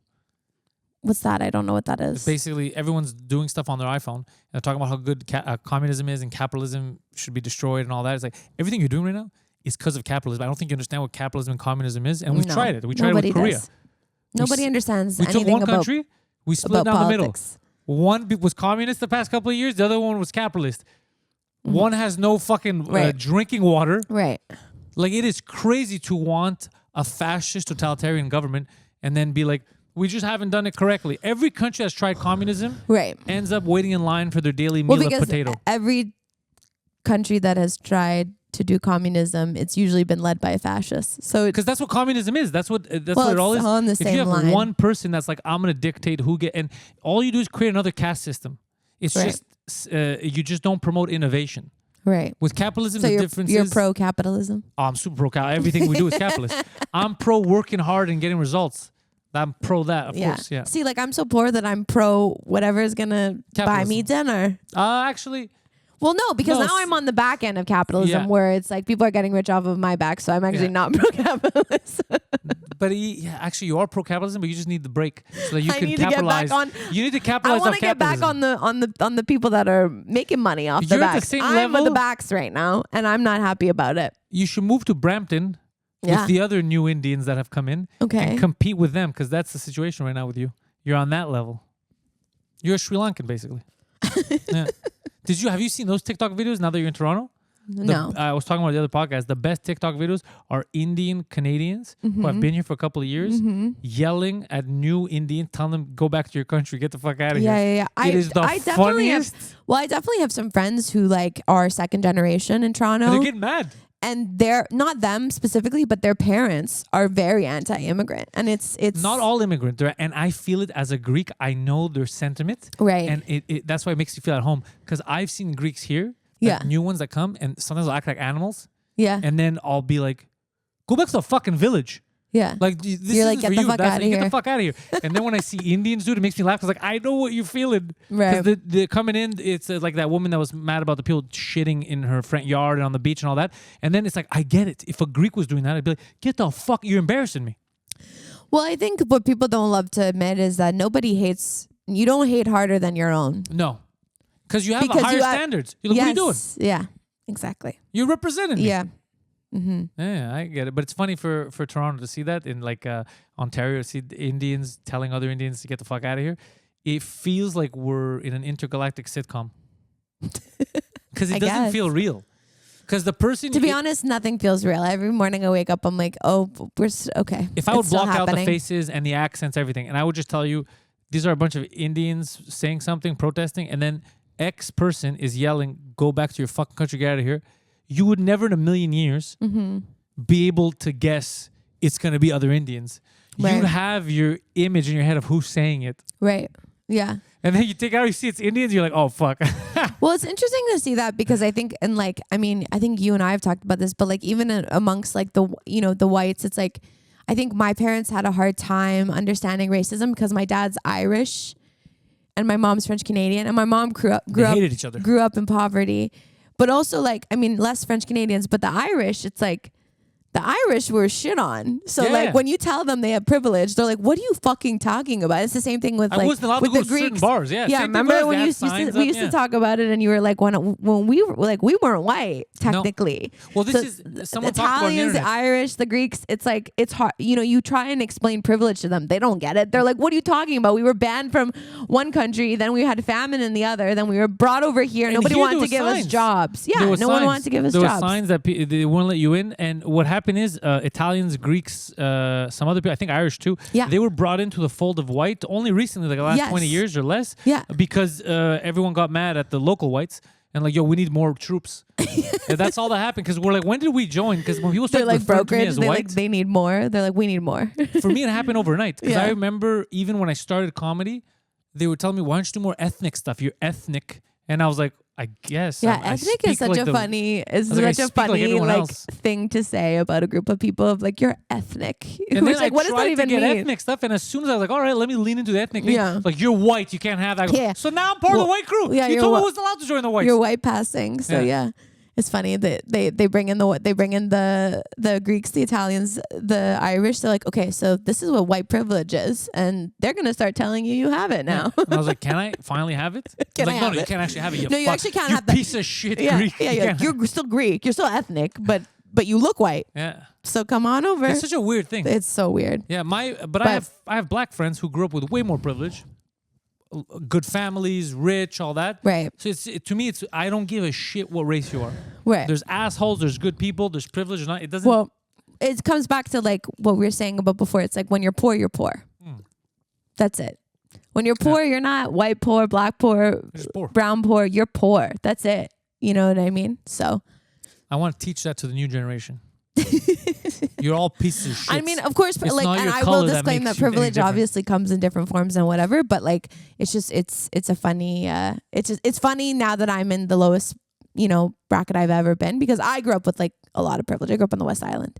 Speaker 2: What's that? I don't know what that is.
Speaker 1: Basically, everyone's doing stuff on their iPhone and they're talking about how good communism is and capitalism should be destroyed and all that. It's like everything you're doing right now is because of capitalism. I don't think you understand what capitalism and communism is. And we've tried it. We tried it with Korea.
Speaker 2: Nobody understands
Speaker 1: we
Speaker 2: anything
Speaker 1: took one
Speaker 2: about
Speaker 1: country, we split down
Speaker 2: politics.
Speaker 1: the middle. One was communist the past couple of years. The other one was capitalist. One has no fucking drinking water.
Speaker 2: Right.
Speaker 1: Like it is crazy to want a fascist totalitarian government and then be like, we just haven't done it correctly. Every country that's tried communism ends up waiting in line for their daily meal of potato.
Speaker 2: Every country that has tried to do communism, it's usually been led by a fascist. So
Speaker 1: because that's what communism is. That's what it all is.
Speaker 2: On the
Speaker 1: if
Speaker 2: same
Speaker 1: you have
Speaker 2: line.
Speaker 1: one person that's like, I'm gonna dictate and all you do is create another caste system. It's just you just don't promote innovation.
Speaker 2: Right.
Speaker 1: With capitalism,
Speaker 2: so
Speaker 1: the difference
Speaker 2: you're
Speaker 1: is
Speaker 2: pro-capitalism?
Speaker 1: Oh, I'm super pro-capitalism. Everything we do is capitalist. I'm pro working hard and getting results. I'm pro that, of course. Yeah.
Speaker 2: See, like I'm so poor that I'm pro whatever is gonna buy me dinner.
Speaker 1: Actually.
Speaker 2: Well, no, because now I'm on the back end of capitalism where it's like people are getting rich off of my back, so I'm actually not pro-capitalist.
Speaker 1: But actually, you are pro-capitalism, but you just need the break so that you can
Speaker 2: need
Speaker 1: capitalize.
Speaker 2: To get back on,
Speaker 1: you need to capitalize.
Speaker 2: I want to get back on the people that are making money off the backs. I'm at the backs right now, and I'm not happy about it.
Speaker 1: You should move to Brampton with the other new Indians that have come in and compete with them, because that's the situation right now with you. You're on that level. You're a Sri Lankan, basically. Yeah. Have you seen those TikTok videos now that you're in Toronto?
Speaker 2: No.
Speaker 1: I was talking about the other podcast. The best TikTok videos are Indian Canadians who have been here for a couple of years yelling at new Indians, telling them, go back to your country, get the fuck out of here.
Speaker 2: Yeah.
Speaker 1: It is the funniest.
Speaker 2: I definitely have some friends who like are second generation in Toronto.
Speaker 1: And they're getting mad.
Speaker 2: And they're not them specifically, but their parents are very anti-immigrant, and it's
Speaker 1: not all immigrant. And I feel it as a Greek. I know their sentiment,
Speaker 2: right?
Speaker 1: And that's why it makes you feel at home. Because I've seen Greeks here, new ones that come, and sometimes they'll act like animals, and then I'll be like, "Go back to the fucking village." Yeah, like this
Speaker 2: You're like, get the fuck out of here.
Speaker 1: Get the fuck out of here. And then when I see Indians do it, it makes me laugh. Cause like I know what you're feeling.
Speaker 2: Right.
Speaker 1: Because they're coming in, it's like that woman that was mad about the people shitting in her front yard and on the beach and all that. And then it's like, I get it. If a Greek was doing that, I'd be like, get the fuck, you're embarrassing me.
Speaker 2: Well, I think what people don't love to admit is that you don't hate harder than your own.
Speaker 1: No. Because you have higher standards. You're like, what are you doing?
Speaker 2: Yeah, exactly.
Speaker 1: You're representing me.
Speaker 2: Yeah. Mm-hmm.
Speaker 1: Yeah, I get it. But it's funny for Toronto to see that in like Ontario, see the Indians telling other Indians to get the fuck out of here. It feels like we're in an intergalactic sitcom. Because it doesn't feel real. Because the person...
Speaker 2: To be honest, nothing feels real. Every morning I wake up, I'm like, oh, we're okay.
Speaker 1: If I would block out the faces and the accents, everything, and I would just tell you, these are a bunch of Indians saying something, protesting, and then X person is yelling, go back to your fucking country, get out of here. You would never in a million years be able to guess it's going to be other Indians. Right. You'd have your image in your head of who's saying it.
Speaker 2: Right. Yeah.
Speaker 1: And then you take out, you see it's Indians, you're like, oh, fuck.
Speaker 2: Well, it's interesting to see that because I think, and like, I mean, I think you and I have talked about this, but like even amongst like the whites, it's like, I think my parents had a hard time understanding racism because my dad's Irish and my mom's French Canadian, and my mom
Speaker 1: hated each other.
Speaker 2: Grew up in poverty. But also, like, I mean, less French Canadians, but the Irish, it's like, the Irish were shit on. So, like, when you tell them they have privilege, they're like, what are you fucking talking about? It's the same thing with, like, with the Greeks.
Speaker 1: Bars, yeah.
Speaker 2: Remember when we used to talk about it and you were like, when we were, like, we weren't white, technically.
Speaker 1: No. Well, this is, someone talked about
Speaker 2: Italians, the Irish, the Greeks, it's like, it's hard. You know, you try and explain privilege to them. They don't get it. They're like, what are you talking about? We were banned from one country, then we had famine in the other, then we were brought over here. Nobody wanted to give us jobs. Yeah, no one wanted to give us jobs.
Speaker 1: There were signs that they wouldn't let you in. And what happened is, Italians, Greeks, some other people, I think Irish too, they were brought into the fold of white only recently, like the last 20 years or less, because everyone got mad at the local whites and like, yo, we need more troops. And that's all that happened because we're like, when did we join? Because when people start referring to me as white,
Speaker 2: they need more. They're like, we need more.
Speaker 1: For me, it happened overnight because I remember even when I started comedy, they would tell me, why don't you do more ethnic stuff? You're ethnic. And I was like, I guess.
Speaker 2: Yeah, ethnic is such a funny thing to say about a group of people of like, you're ethnic.
Speaker 1: And then like, what does that even mean? Ethnic stuff, and as soon as I was like, all right, let me lean into the ethnic thing. Yeah. Like, you're white, you can't have that. Yeah. So now I'm part of the white crew. Yeah, you told me I was allowed to join the whites.
Speaker 2: You're white passing. So yeah. It's funny that they bring in the Greeks, the Italians, the Irish. They're like, okay, so this is what white privilege is, and they're gonna start telling you have it now.
Speaker 1: And I was like, can I finally have it?
Speaker 2: No,
Speaker 1: you can't actually have it.
Speaker 2: No, you actually can't have that.
Speaker 1: Piece of shit Greek.
Speaker 2: Yeah, you're still Greek. You're still ethnic, but you look white.
Speaker 1: Yeah.
Speaker 2: So come on over.
Speaker 1: It's such a weird thing.
Speaker 2: It's so weird.
Speaker 1: Yeah, I have black friends who grew up with way more privilege. Good families, rich, all that.
Speaker 2: Right.
Speaker 1: So to me, I don't give a shit what race you are.
Speaker 2: Right.
Speaker 1: There's assholes, there's good people, there's privilege. There's not. It doesn't.
Speaker 2: Well, it comes back to like what we were saying about before. It's like when you're poor, you're poor. That's it. When you're poor, you're not white poor, black poor, brown poor. You're poor. That's it. You know what I mean? So.
Speaker 1: I want to teach that to the new generation. You're all pieces of shit.
Speaker 2: I mean, of course, like, and I will disclaim that privilege obviously comes in different forms and whatever, but like, it's just, it's a funny, it's funny now that I'm in the lowest, bracket I've ever been because I grew up with like a lot of privilege. I grew up on the West Island.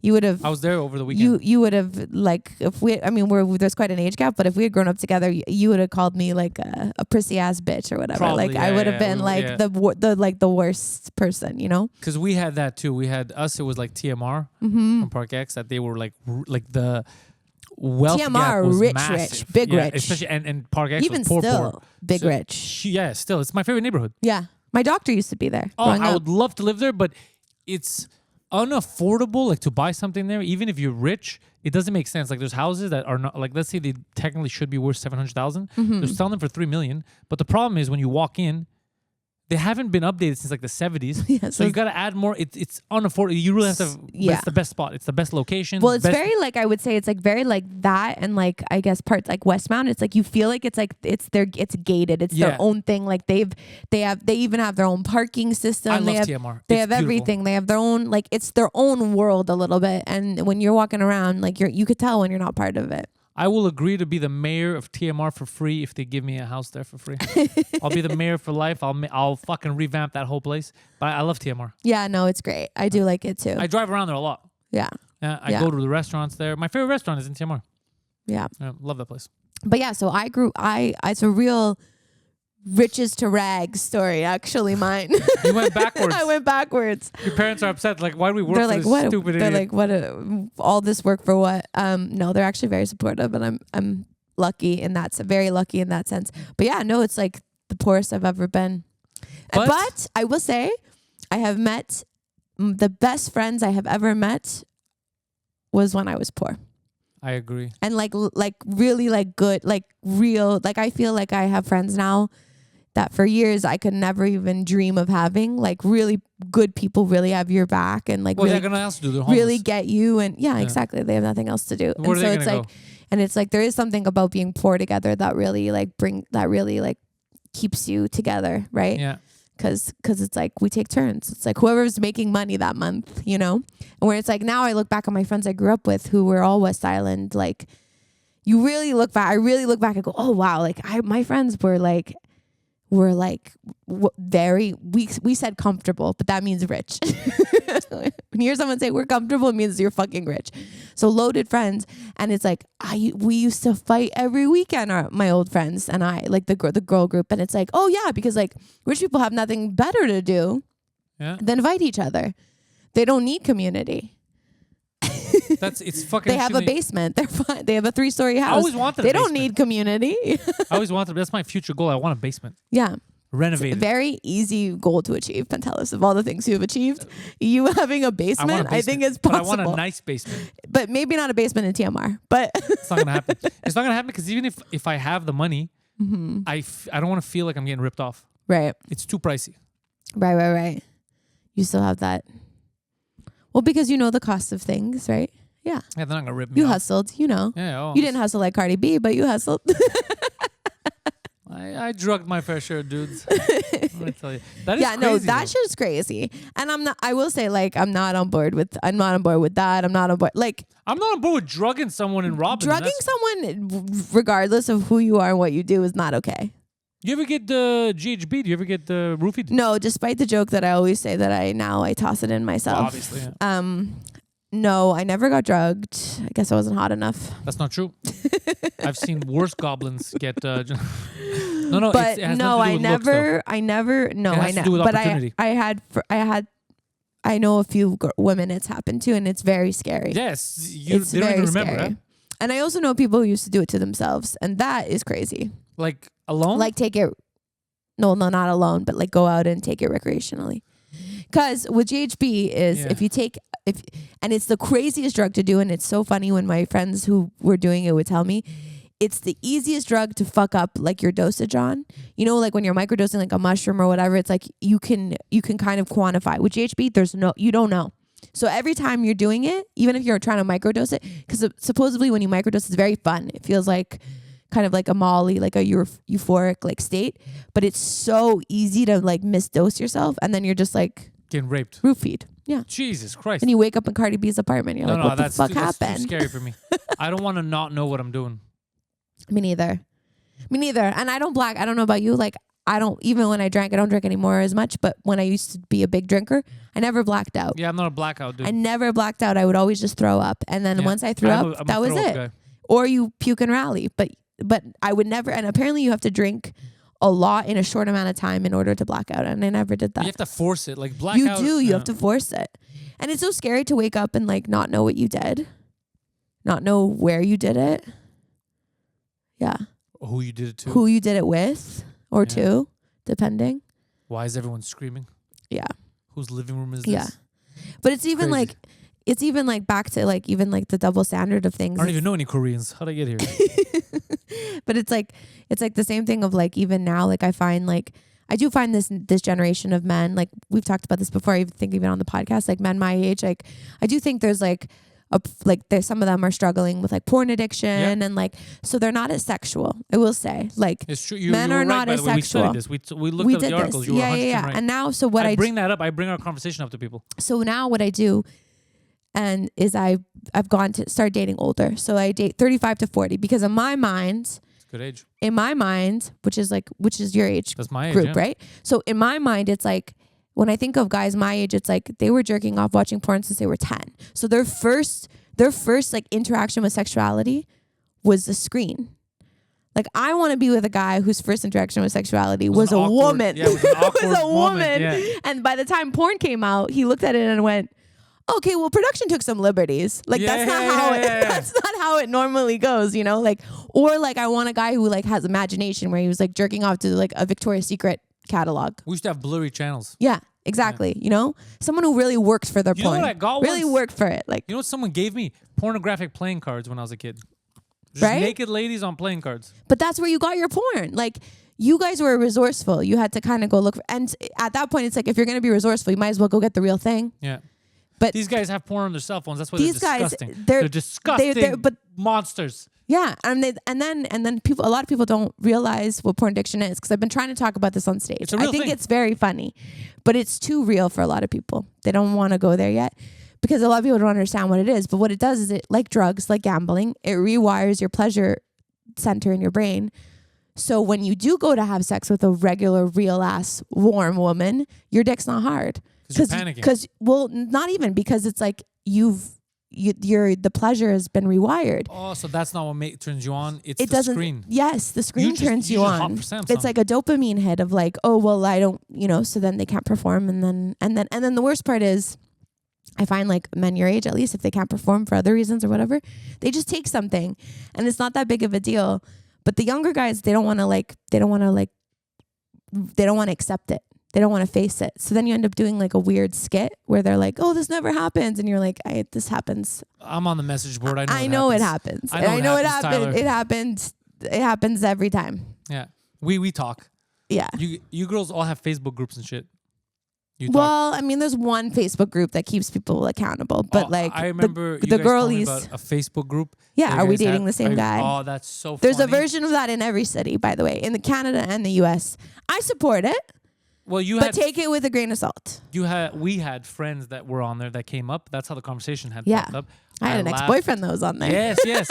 Speaker 2: You would have.
Speaker 1: I was there over the weekend.
Speaker 2: You would have like there's quite an age gap, but if we had grown up together, you would have called me like a prissy ass bitch or whatever.
Speaker 1: Probably,
Speaker 2: like I would have been like the worst person,
Speaker 1: Because we had that too. We had us. It was like TMR from Park X that they were like the wealth
Speaker 2: TMR
Speaker 1: gap was
Speaker 2: rich,
Speaker 1: massive.
Speaker 2: big rich,
Speaker 1: especially and Park X
Speaker 2: even
Speaker 1: was poor,
Speaker 2: still
Speaker 1: poor.
Speaker 2: big rich.
Speaker 1: Yeah, still it's my favorite neighborhood.
Speaker 2: Yeah, my doctor used to be there.
Speaker 1: Oh, I would love to live there, but it's unaffordable, like to buy something there. Even if you're rich, it doesn't make sense. Like there's houses that are not, like, let's say they technically should be worth 700,000. They're selling them for 3 million. But the problem is when you walk in, they haven't been updated since like the 70s. Yeah, so you got to add more. It's unaffordable. You really have to. Yeah. It's the best spot. It's the best location.
Speaker 2: Well, it's very like, I would say it's like very like that, and like I guess parts like Westmount. It's like you feel like it's gated. It's their own thing. Like they even have their own parking system.
Speaker 1: I love TMR.
Speaker 2: They have everything. They have their own, like, it's their own world a little bit. And when you're walking around, like you could tell when you're not part of it.
Speaker 1: I will agree to be the mayor of TMR for free if they give me a house there for free. I'll be the mayor for life. I'll fucking revamp that whole place. But I love TMR.
Speaker 2: Yeah, no, it's great. I do like it too.
Speaker 1: I drive around there a lot.
Speaker 2: Yeah.
Speaker 1: I go to the restaurants there. My favorite restaurant is in TMR.
Speaker 2: Yeah.
Speaker 1: Love that place.
Speaker 2: But yeah, so it's a real riches to rags story. Actually, mine.
Speaker 1: You went backwards.
Speaker 2: I went backwards.
Speaker 1: Your parents are upset. Like, why do we work
Speaker 2: They're
Speaker 1: for
Speaker 2: like,
Speaker 1: this
Speaker 2: what?
Speaker 1: stupid
Speaker 2: They're
Speaker 1: idiot?
Speaker 2: like, what? All this work for what? No, they're actually very supportive, and I'm lucky in that. Very lucky in that sense. But yeah, no, it's like the poorest I've ever been. But I will say, I have met the best friends I have ever met was when I was poor.
Speaker 1: I agree.
Speaker 2: And like really like good, like real, like I feel like I have friends now that for years I could never even dream of having. Like really good people really have your back and like
Speaker 1: They're gonna else do. They're homeless.
Speaker 2: really get you. And yeah, exactly. They have nothing else to do.
Speaker 1: Where
Speaker 2: and
Speaker 1: are
Speaker 2: so
Speaker 1: they
Speaker 2: it's
Speaker 1: gonna
Speaker 2: like,
Speaker 1: go?
Speaker 2: and it's like there is something about being poor together that really like keeps you together, right?
Speaker 1: Yeah.
Speaker 2: Cause it's like we take turns. It's like whoever's making money that month, you know? And where it's like now I look back on my friends I grew up with who were all West Island. Like you really look back. I really look back and go, oh wow. Like my friends were very, we said comfortable, but that means rich. When you hear someone say we're comfortable, it means you're fucking rich. So loaded friends. And it's like, we used to fight every weekend, my old friends and I, like the girl group. And it's like, oh yeah, because like rich people have nothing better to do than fight each other. They don't need community.
Speaker 1: It's fucking.
Speaker 2: They have a basement. They're fine. They have a 3-story house.
Speaker 1: I always wanted.
Speaker 2: They don't need community.
Speaker 1: I always wanted. That's my future goal. I want a basement.
Speaker 2: Yeah.
Speaker 1: Renovated.
Speaker 2: Very easy goal to achieve, Pantelis. Of all the things you have achieved, you having a basement, I think it's possible.
Speaker 1: But I want a nice basement.
Speaker 2: But maybe not a basement in TMR. But
Speaker 1: it's not gonna happen. It's not gonna happen because even if I have the money, I don't want to feel like I'm getting ripped off.
Speaker 2: Right.
Speaker 1: It's too pricey.
Speaker 2: Right. You still have that. Well, because you know the cost of things, right? Yeah.
Speaker 1: Yeah, they're not gonna rip me
Speaker 2: You
Speaker 1: off.
Speaker 2: hustled, you know.
Speaker 1: Yeah.
Speaker 2: You didn't hustle like Cardi B, but you hustled.
Speaker 1: I drugged my fair share of dudes. Let me tell you. That is crazy.
Speaker 2: No, that shit's crazy. And I will say, like, I'm not on board with that. I'm not on board. Like,
Speaker 1: I'm not on board with drugging someone and robbing them.
Speaker 2: Drugging someone, regardless of who you are and what you do, is not okay.
Speaker 1: You ever get the GHB? Do you ever get the roofied?
Speaker 2: No, despite the joke that I always say that I toss it in myself.
Speaker 1: Well, obviously, yeah.
Speaker 2: No, I never got drugged. I guess I wasn't hot enough.
Speaker 1: That's not true. I've seen worse goblins get. No,
Speaker 2: but
Speaker 1: it has
Speaker 2: no,
Speaker 1: I never.
Speaker 2: No,
Speaker 1: it has to do with
Speaker 2: but
Speaker 1: opportunity.
Speaker 2: I know a few women it's happened to, and it's very scary.
Speaker 1: Yes,
Speaker 2: it's
Speaker 1: they don't
Speaker 2: very
Speaker 1: even remember.
Speaker 2: scary.
Speaker 1: Huh?
Speaker 2: And I also know people who used to do it to themselves, and that is crazy.
Speaker 1: Like alone?
Speaker 2: Like take it. No, not alone, but like go out and take it recreationally. Because with GHB is and it's the craziest drug to do, and it's so funny when my friends who were doing it would tell me, it's the easiest drug to fuck up like your dosage on. You know, like when you're microdosing like a mushroom or whatever, it's like you can kind of quantify. With GHB, you don't know. So every time you're doing it, even if you're trying to microdose it, because supposedly when you microdose, it's very fun. It feels like kind of like a Molly, like a euphoric like state, but it's so easy to like misdose yourself, and then you're just like
Speaker 1: getting raped,
Speaker 2: roofied. Yeah.
Speaker 1: Jesus Christ.
Speaker 2: And you wake up in Cardi B's apartment. You're like, what the fuck happened?
Speaker 1: That's too scary for me. I don't want to not know what I'm doing.
Speaker 2: Me neither. And I don't know about you. Like even when I drank, I don't drink anymore as much. But when I used to be a big drinker, I never blacked out.
Speaker 1: Yeah, I'm not a blackout dude.
Speaker 2: I never blacked out. I would always just throw up. And then once I threw up, that was it. Guy. Or you puke and rally. But I would never. And apparently you have to drink a lot in a short amount of time in order to black out. And I never did that.
Speaker 1: You have to force it. Like blackout.
Speaker 2: You do. You have to force it. And it's so scary to wake up and like not know what you did. Not know where you did it. Yeah.
Speaker 1: Who you did it to.
Speaker 2: Who you did it with or to, depending.
Speaker 1: Why is everyone screaming?
Speaker 2: Yeah.
Speaker 1: Whose living room is this?
Speaker 2: Yeah. But it's even like, back to like even like the double standard of things.
Speaker 1: I don't even know any Koreans. How'd I get here?
Speaker 2: But it's like the same thing of like even now, like I do find this generation of men, like we've talked about this before, I even think even on the podcast, like men my age, like I do think there's like there's some of them are struggling with like porn addiction and like, so they're not as sexual. I will say, like
Speaker 1: it's true.
Speaker 2: Men are not as sexual.
Speaker 1: We studied this. We looked at the articles. You were 100% right.
Speaker 2: And now, so what I
Speaker 1: bring that up. I bring our conversation up to people.
Speaker 2: So now what I do, and is I've gone to start dating older. So I date 35 to 40 because in my mind,
Speaker 1: it's a good age.
Speaker 2: In my mind, which is your age.
Speaker 1: That's my age,
Speaker 2: group, right? So in my mind, it's like when I think of guys my age, it's like they were jerking off watching porn since they were 10. So their first like interaction with sexuality was the screen. Like, I want to be with a guy whose first interaction with sexuality was
Speaker 1: an
Speaker 2: a
Speaker 1: awkward-
Speaker 2: woman.
Speaker 1: yeah, it was an awkward
Speaker 2: was a
Speaker 1: moment,
Speaker 2: woman.
Speaker 1: yeah.
Speaker 2: And by the time porn came out, he looked at it and went, okay, well, production took some liberties. Like,
Speaker 1: Yeah,
Speaker 2: that's not
Speaker 1: yeah,
Speaker 2: how
Speaker 1: yeah,
Speaker 2: it,
Speaker 1: yeah, yeah.
Speaker 2: that's not how it normally goes, you know? Like, or like, I want a guy who like has imagination, where he was like jerking off to like a Victoria's Secret catalog.
Speaker 1: We used to have blurry channels.
Speaker 2: Yeah, exactly. You know, someone who really worked for their
Speaker 1: You know
Speaker 2: porn.
Speaker 1: what I got
Speaker 2: really
Speaker 1: once?
Speaker 2: worked for it. Like,
Speaker 1: You know what someone gave me? Pornographic playing cards when I was a kid. Just
Speaker 2: Right?
Speaker 1: naked ladies on playing cards.
Speaker 2: but that's where you got your porn. Like, you guys were resourceful. You had to kind of go look for, and at that point, it's like, if you're going to be resourceful, you might as well go get the real thing.
Speaker 1: Yeah.
Speaker 2: But
Speaker 1: These guys have porn on their cell phones. That's why
Speaker 2: These
Speaker 1: they're
Speaker 2: guys,
Speaker 1: disgusting.
Speaker 2: they're-
Speaker 1: disgusting
Speaker 2: but-
Speaker 1: monsters.
Speaker 2: yeah, and then people, a lot of people don't realize what porn addiction is, because I've been trying to talk about this on stage.
Speaker 1: It's a real
Speaker 2: I think
Speaker 1: thing.
Speaker 2: it's very funny, but it's too real for a lot of people. They don't want to go there yet, because a lot of people don't understand what it is. But what it does is, it, like drugs, like gambling, it rewires your pleasure center in your brain. So when you do go to have sex with a regular, real ass, warm woman, your dick's not hard.
Speaker 1: Because you're panicking.
Speaker 2: Because, well, not even, because it's like the pleasure has been rewired.
Speaker 1: Oh, so that's not what turns you on. It's
Speaker 2: It
Speaker 1: the
Speaker 2: doesn't.
Speaker 1: screen.
Speaker 2: Yes, the screen turns you
Speaker 1: just hop
Speaker 2: on.
Speaker 1: for Samsung.
Speaker 2: It's like a dopamine hit of like, oh well, I don't, so then they can't perform, and then the worst part is, I find like men your age, at least, if they can't perform for other reasons or whatever, they just take something, and it's not that big of a deal. But the younger guys, they don't want to accept it. They don't want to face it. So then you end up doing like a weird skit where they're like, "Oh, this never happens," and you're like, "This happens."
Speaker 1: I'm on the message board. I
Speaker 2: know it happens.
Speaker 1: I know it happens, Tyler.
Speaker 2: It happens. It happens every time.
Speaker 1: Yeah, we talk.
Speaker 2: Yeah.
Speaker 1: You girls all have Facebook groups and shit. You talk.
Speaker 2: Well, I mean, there's one Facebook group that keeps people accountable, but like
Speaker 1: I remember
Speaker 2: the
Speaker 1: you guys told me
Speaker 2: girlies.
Speaker 1: about a Facebook group.
Speaker 2: Yeah,
Speaker 1: that
Speaker 2: are
Speaker 1: you
Speaker 2: we
Speaker 1: guys
Speaker 2: dating
Speaker 1: had.
Speaker 2: the same guy?
Speaker 1: Oh, that's so
Speaker 2: There's
Speaker 1: funny.
Speaker 2: a version of that in every city, by the way, in the Canada and the US. I support it,
Speaker 1: Well,
Speaker 2: but take it with a grain of salt.
Speaker 1: we had friends that were on there that came up. That's how the conversation had
Speaker 2: Yeah.
Speaker 1: popped up.
Speaker 2: I had an
Speaker 1: laughed.
Speaker 2: ex-boyfriend that was on there.
Speaker 1: Yes.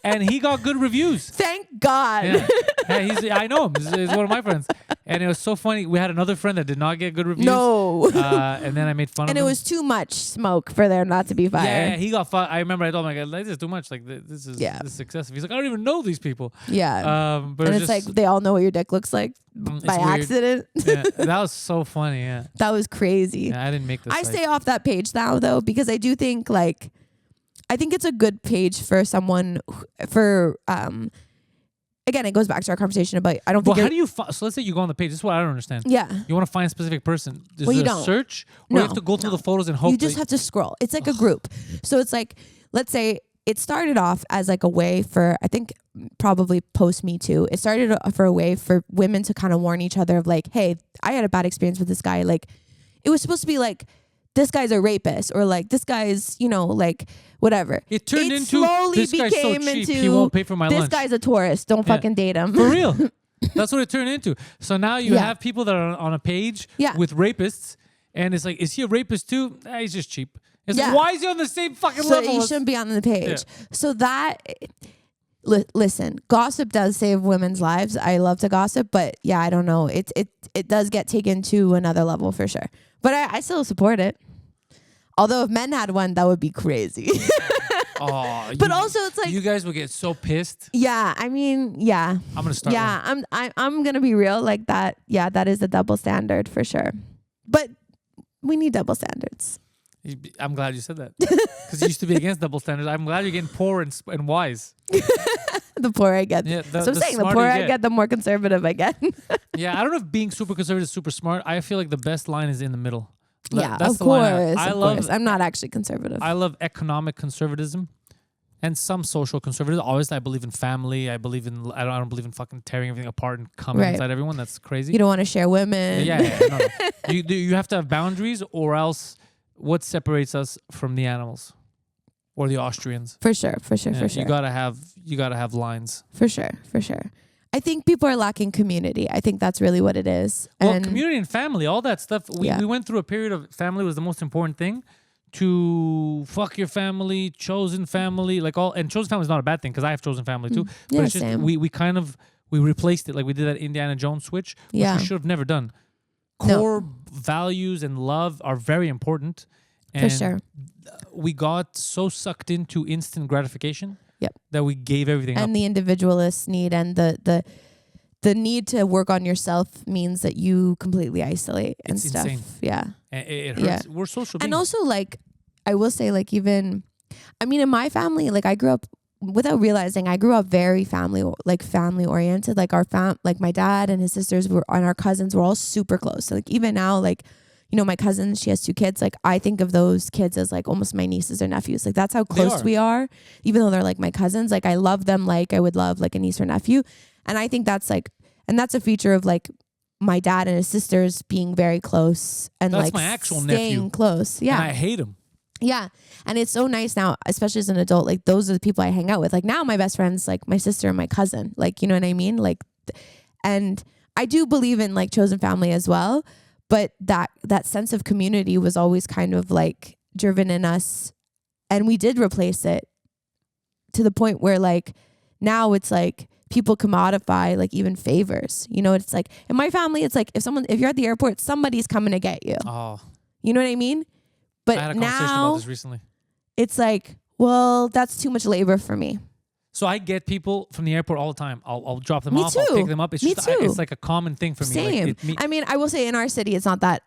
Speaker 1: And he got good reviews.
Speaker 2: Thank God.
Speaker 1: Yeah, I know him. He's one of my friends. And it was so funny. We had another friend that did not get good reviews.
Speaker 2: No.
Speaker 1: And then I made fun of him.
Speaker 2: And it was too much smoke for there not to be fire.
Speaker 1: Yeah, he got fun. I remember I told him, like, this is too much. Like, this is excessive. He's like, I don't even know these people.
Speaker 2: Yeah.
Speaker 1: But
Speaker 2: And
Speaker 1: it
Speaker 2: it's
Speaker 1: was
Speaker 2: like they all know what your dick looks like
Speaker 1: It's
Speaker 2: by
Speaker 1: weird.
Speaker 2: accident.
Speaker 1: Yeah, that was so funny. Yeah.
Speaker 2: That was crazy.
Speaker 1: Yeah, I didn't make this.
Speaker 2: I stay off that page now, though, because I do think I think it's a good page for someone again, it goes back to our conversation about, I don't think
Speaker 1: Well, how do you so let's say you go on the page. This is what I don't understand.
Speaker 2: yeah.
Speaker 1: You want to find a specific person. Is
Speaker 2: Well, you
Speaker 1: there a
Speaker 2: don't.
Speaker 1: search? Or you have to go through the photos and hope
Speaker 2: You just have to scroll. It's like a group. So it's like, let's say it started off as like a way for, I think probably post Me Too, it started for a way for women to kind of warn each other of like, hey, I had a bad experience with this guy. Like, it was supposed to be like, this guy's a rapist, or like, this guy's, like, whatever.
Speaker 1: It turned into,
Speaker 2: slowly
Speaker 1: this guy's so
Speaker 2: became
Speaker 1: cheap,
Speaker 2: into,
Speaker 1: he won't pay for my
Speaker 2: this
Speaker 1: lunch.
Speaker 2: guy's a tourist. Don't fucking date him.
Speaker 1: For real. That's what it turned into. So now you
Speaker 2: Yeah.
Speaker 1: have people that are on a page
Speaker 2: Yeah.
Speaker 1: with rapists, and it's like, is he a rapist too? Nah, he's just cheap. It's
Speaker 2: Yeah.
Speaker 1: like, why is he on the same fucking
Speaker 2: So
Speaker 1: level?
Speaker 2: you
Speaker 1: as-
Speaker 2: shouldn't be on the page.
Speaker 1: Yeah.
Speaker 2: So that, listen, gossip does save women's lives. I love to gossip, but yeah, I don't know. It does get taken to another level for sure. But I still support it. Although if men had one, that would be crazy.
Speaker 1: Oh,
Speaker 2: But also it's like,
Speaker 1: you guys would get so pissed.
Speaker 2: yeah, I mean, yeah.
Speaker 1: I'm gonna start.
Speaker 2: Yeah, I'm gonna be real, like that. Yeah, that is the double standard for sure. But we need double standards.
Speaker 1: I'm glad you said that because you used to be against double standards. I'm glad you're getting poor and wise.
Speaker 2: The poorer I get.
Speaker 1: Yeah,
Speaker 2: So I'm saying the
Speaker 1: smarter
Speaker 2: poorer
Speaker 1: you
Speaker 2: I get, the more conservative I get.
Speaker 1: Yeah, I don't know if being super conservative is super smart. I feel like the best line is in the middle.
Speaker 2: Yeah,
Speaker 1: That's
Speaker 2: of
Speaker 1: the line
Speaker 2: course.
Speaker 1: I
Speaker 2: Of
Speaker 1: love.
Speaker 2: course. I'm not actually conservative.
Speaker 1: I love economic conservatism and some social conservatism. Obviously, I believe in family. I don't believe in fucking tearing everything apart and coming
Speaker 2: Right.
Speaker 1: inside everyone. That's crazy.
Speaker 2: You don't want to share women.
Speaker 1: Yeah. No. You have to have boundaries, or else what separates us from the animals or the Austrians?
Speaker 2: For sure.
Speaker 1: Yeah, you gotta have lines.
Speaker 2: For sure. I think people are lacking community. I think that's really what it is.
Speaker 1: Well,
Speaker 2: And
Speaker 1: community and family, all that stuff. We went through a period of family was the most important thing. To fuck your family, chosen family, and chosen family is not a bad thing because I have chosen family too. But
Speaker 2: Yeah,
Speaker 1: it's just
Speaker 2: same.
Speaker 1: we replaced it, like we did that Indiana Jones switch, which
Speaker 2: Yeah.
Speaker 1: we should have never done.
Speaker 2: No.
Speaker 1: Core values and love are very important.
Speaker 2: For
Speaker 1: And
Speaker 2: sure.
Speaker 1: we got so sucked into instant gratification
Speaker 2: Yep.
Speaker 1: That we gave everything up.
Speaker 2: And the individualist need and the need to work on yourself means that you completely isolate and
Speaker 1: It's
Speaker 2: stuff.
Speaker 1: insane.
Speaker 2: Yeah.
Speaker 1: And it hurts. We're social beings.
Speaker 2: And also, like, I will say, like, even, I mean, in my family, like, I grew up, without realizing, I grew up very family oriented. Like, like, my dad and his sisters and our cousins were all super close. So, like, even now, like, you know, my cousin, she has 2 kids. Like, I think of those kids as, like, almost my nieces or nephews. Like, that's how close we are. Even though they're, like, my cousins. Like, I love them like I would love, like, a niece or nephew. And I think that's, like, and that's a feature of, like, my dad and his sisters being very close and,
Speaker 1: that's
Speaker 2: like,
Speaker 1: my actual
Speaker 2: staying
Speaker 1: nephew.
Speaker 2: close. Yeah.
Speaker 1: And I hate him.
Speaker 2: Yeah. And it's so nice now, especially as an adult, like, those are the people I hang out with. Like, now my best friend's, like, my sister and my cousin. Like, you know what I mean? Like, and I do believe in, like, chosen family as well. But that sense of community was always kind of, like, driven in us. And we did replace it to the point where, like, now it's, like, people commodify, like, even favors. You know, it's, like, in my family, it's, like, if you're at the airport, somebody's coming to get you.
Speaker 1: Oh.
Speaker 2: You know what I mean? But
Speaker 1: I had a conversation about this recently.
Speaker 2: It's like, well, that's too much labor for me.
Speaker 1: So I get people from the airport all the time. I'll drop them
Speaker 2: Me
Speaker 1: off.
Speaker 2: too.
Speaker 1: I'll pick them up. It's
Speaker 2: Me
Speaker 1: just
Speaker 2: too.
Speaker 1: It's like a common thing for me.
Speaker 2: Same.
Speaker 1: Like
Speaker 2: I mean, I will say in our city, it's not that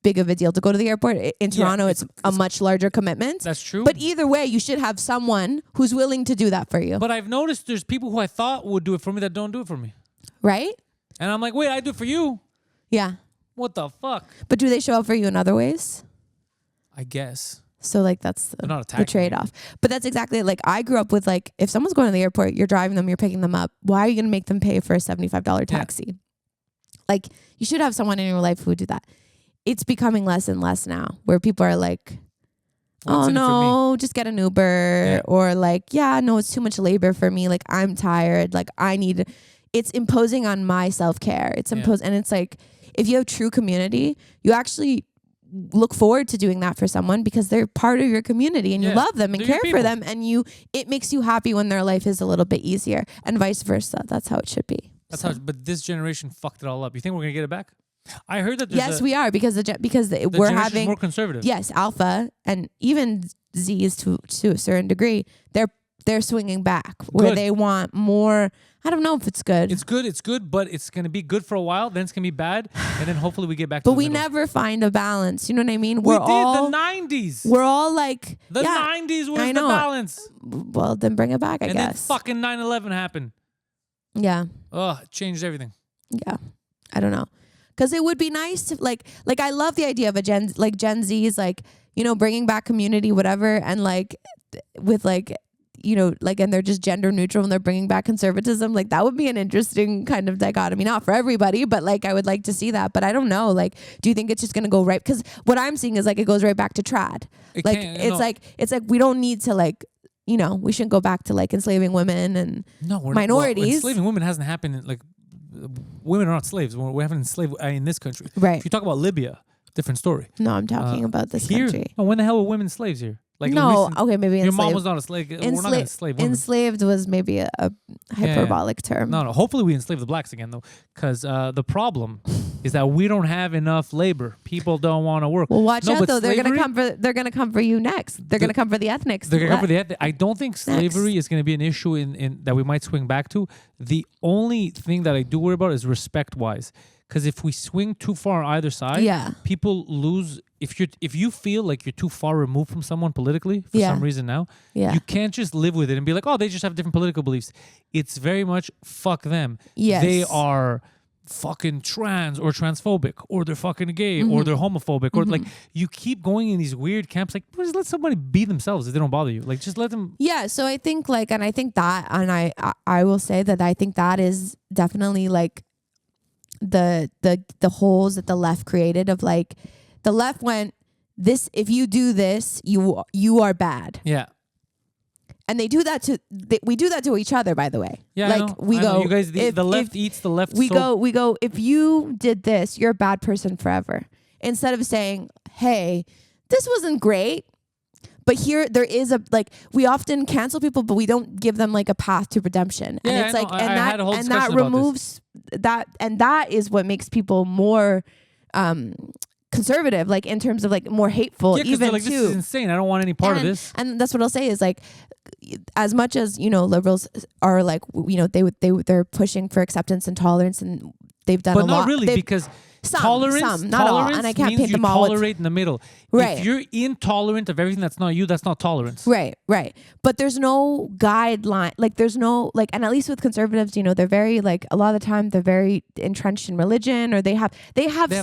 Speaker 2: big of a deal to go to the airport. In Toronto, it's a much larger commitment.
Speaker 1: That's true.
Speaker 2: But either way, you should have someone who's willing to do that for you.
Speaker 1: But I've noticed there's people who I thought would do it for me that don't do it for me.
Speaker 2: Right?
Speaker 1: And I'm like, wait, I do it for you.
Speaker 2: Yeah.
Speaker 1: What the fuck?
Speaker 2: But do they show up for you in other ways?
Speaker 1: I guess.
Speaker 2: So, like, that's the trade-off. But that's exactly it. Like, I grew up with, like, if someone's going to the airport, you're driving them, you're picking them up, why are you going to make them pay for a $75 taxi? Yeah. Like, you should have someone in your life who would do that. It's becoming less and less now, where people are like, oh, no, just get an Uber. Yeah. Or, like, yeah, no, it's too much labor for me. Like, I'm tired. Like, it's imposing on my self-care. It's imposed. And it's like, if you have true community, you actually look forward to doing that for someone because they're part of your community and you love them and care for them, and it makes you happy when their life is a little bit easier, and vice versa. That's how it should be.
Speaker 1: But this generation fucked it all up. You think we're gonna get it back? I heard that.
Speaker 2: We are because we're having
Speaker 1: more conservative.
Speaker 2: Yes, Alpha and even Z is to a certain degree. They're swinging back where they want more. I don't know if it's good.
Speaker 1: It's good, but it's going to be good for a while, then it's going to be bad, and then hopefully we get back to
Speaker 2: but
Speaker 1: the
Speaker 2: we
Speaker 1: middle.
Speaker 2: never find a balance. You know what I mean?
Speaker 1: We did the 90s.
Speaker 2: We're all like...
Speaker 1: The 90s was the balance.
Speaker 2: Well, then bring it back, I guess.
Speaker 1: And then fucking 9/11 happened.
Speaker 2: Yeah.
Speaker 1: Ugh, it changed everything.
Speaker 2: Yeah. I don't know. Because it would be nice to, like I love the idea of a Gen Z's, like, you know, bringing back community, whatever, and, like, with, like... you know, like, and they're just gender neutral and they're bringing back conservatism. Like, that would be an interesting kind of dichotomy. Not for everybody, but, like, I would like to see that. But I don't know. Like, do you think it's just going to go right? Because what I'm seeing is, like, it goes right back to trad. It's like we don't need to, like, you know, we shouldn't go back to, like, enslaving women and minorities.
Speaker 1: Well, enslaving women hasn't happened. Like, women are not slaves. We haven't enslaved in this country.
Speaker 2: Right.
Speaker 1: If you talk about Libya, different story.
Speaker 2: No, I'm talking about this
Speaker 1: here,
Speaker 2: country.
Speaker 1: Oh, when the hell were women slaves here? Like,
Speaker 2: no, okay, maybe
Speaker 1: your mom was not a slave. We're not going to enslave women.
Speaker 2: Enslaved was maybe a hyperbolic term.
Speaker 1: No. Hopefully we enslave the blacks again, though, because the problem is that we don't have enough labor. People don't want to work.
Speaker 2: Well, watch out though. They're gonna come for you next. They're gonna come for the ethnics.
Speaker 1: They're gonna come for the ethnic. I don't think slavery is gonna be an issue in that we might swing back to. The only thing that I do worry about is respect wise. Because if we swing too far on either side, people lose. If you feel like you're too far removed from someone politically for some reason now, you can't just live with it and be like, oh, they just have different political beliefs. It's very much fuck them.
Speaker 2: Yes.
Speaker 1: They are fucking trans or transphobic, or they're fucking gay, or they're homophobic, or like you keep going in these weird camps. Like, just let somebody be themselves if they don't bother you. Like, just let them.
Speaker 2: Yeah. So I think I will say that I think that is definitely like the holes that the left created of, like, the left went, this, if you do this, you are bad.
Speaker 1: Yeah.
Speaker 2: And they do that we do that to each other, by the way.
Speaker 1: Yeah,
Speaker 2: like,
Speaker 1: I know. You guys, the left eats the left.
Speaker 2: We go, if you did this, you're a bad person forever. Instead of saying, hey, this wasn't great, but here there is we often cancel people, but we don't give them, like, a path to redemption.
Speaker 1: Yeah,
Speaker 2: and it's like,
Speaker 1: and that
Speaker 2: removes that, and that is what makes people more conservative, like, in terms of, like, more hateful, even
Speaker 1: like,
Speaker 2: too.
Speaker 1: This is insane. I don't want any part of this.
Speaker 2: And that's what I'll say is, like, as much as, you know, liberals are like, you know, they're pushing for acceptance and tolerance, and they've done
Speaker 1: But
Speaker 2: a lot.
Speaker 1: not really, because
Speaker 2: Some,
Speaker 1: tolerance,
Speaker 2: not all, and I can't
Speaker 1: means
Speaker 2: paint
Speaker 1: you
Speaker 2: them all.
Speaker 1: tolerate in the middle.
Speaker 2: Right.
Speaker 1: If you're intolerant of everything that's not you, that's not tolerance.
Speaker 2: Right. But there's no guideline. Like there's no like, and at least with conservatives, you know, they're very like, a lot of the time they're very entrenched in religion, or they have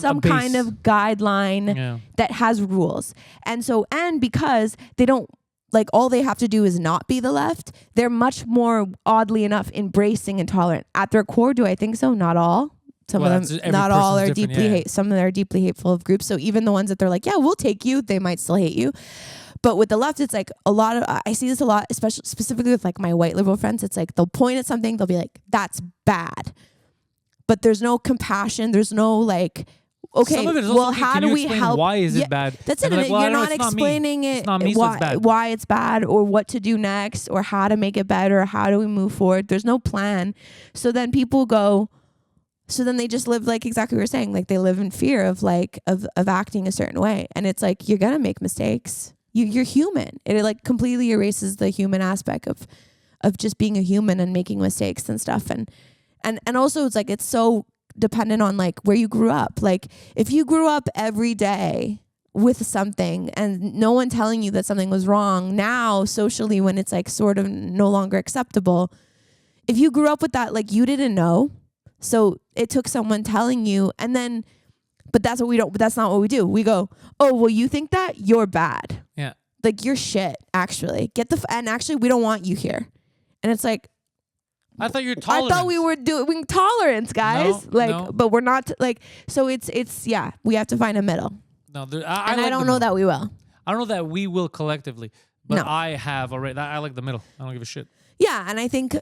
Speaker 2: some kind of guideline that has rules. And so, and because they don't, like, all they have to do is not be the left, they're much more, oddly enough, embracing and tolerant. At their core, do I think so? Not all. Some of them, not all are deeply some of them are deeply hateful of groups. So even the ones that they're like, yeah, we'll take you, they might still hate you. But with the left, it's like a lot of, I see this a lot, especially specifically with like my white liberal friends. It's like they'll point at something, they'll be like, that's bad. But there's no compassion. There's no like, okay,
Speaker 1: some of it is
Speaker 2: well,
Speaker 1: also,
Speaker 2: how do we help?
Speaker 1: Why is it bad?
Speaker 2: That's it.
Speaker 1: Like, well,
Speaker 2: you're not explaining why it's bad, or what to do next, or how to make it better, or how do we move forward. There's no plan. So then people go, so then they just live like exactly what you're saying. Like they live in fear of like, of acting a certain way. And it's like, you're going to make mistakes. You're human. It like completely erases the human aspect of just being a human and making mistakes and stuff. And also it's like, it's so dependent on like where you grew up. Like if you grew up every day with something and no one telling you that something was wrong, now socially, when it's like sort of no longer acceptable, if you grew up with that, like you didn't know. So it took someone telling you, and then, but that's what we don't, but that's not what we do. We go, oh, well, you think that? You're bad.
Speaker 1: Yeah.
Speaker 2: Like you're shit, actually. And actually we don't want you here. And it's like,
Speaker 1: I thought you were tolerant.
Speaker 2: I thought we were doing tolerance, guys. But we're not like, so it's, yeah, we have to find a middle.
Speaker 1: No,
Speaker 2: I don't know that we will.
Speaker 1: I don't know that we will collectively, but
Speaker 2: No.
Speaker 1: I have already. I like the middle. I don't give a shit.
Speaker 2: Yeah, and I think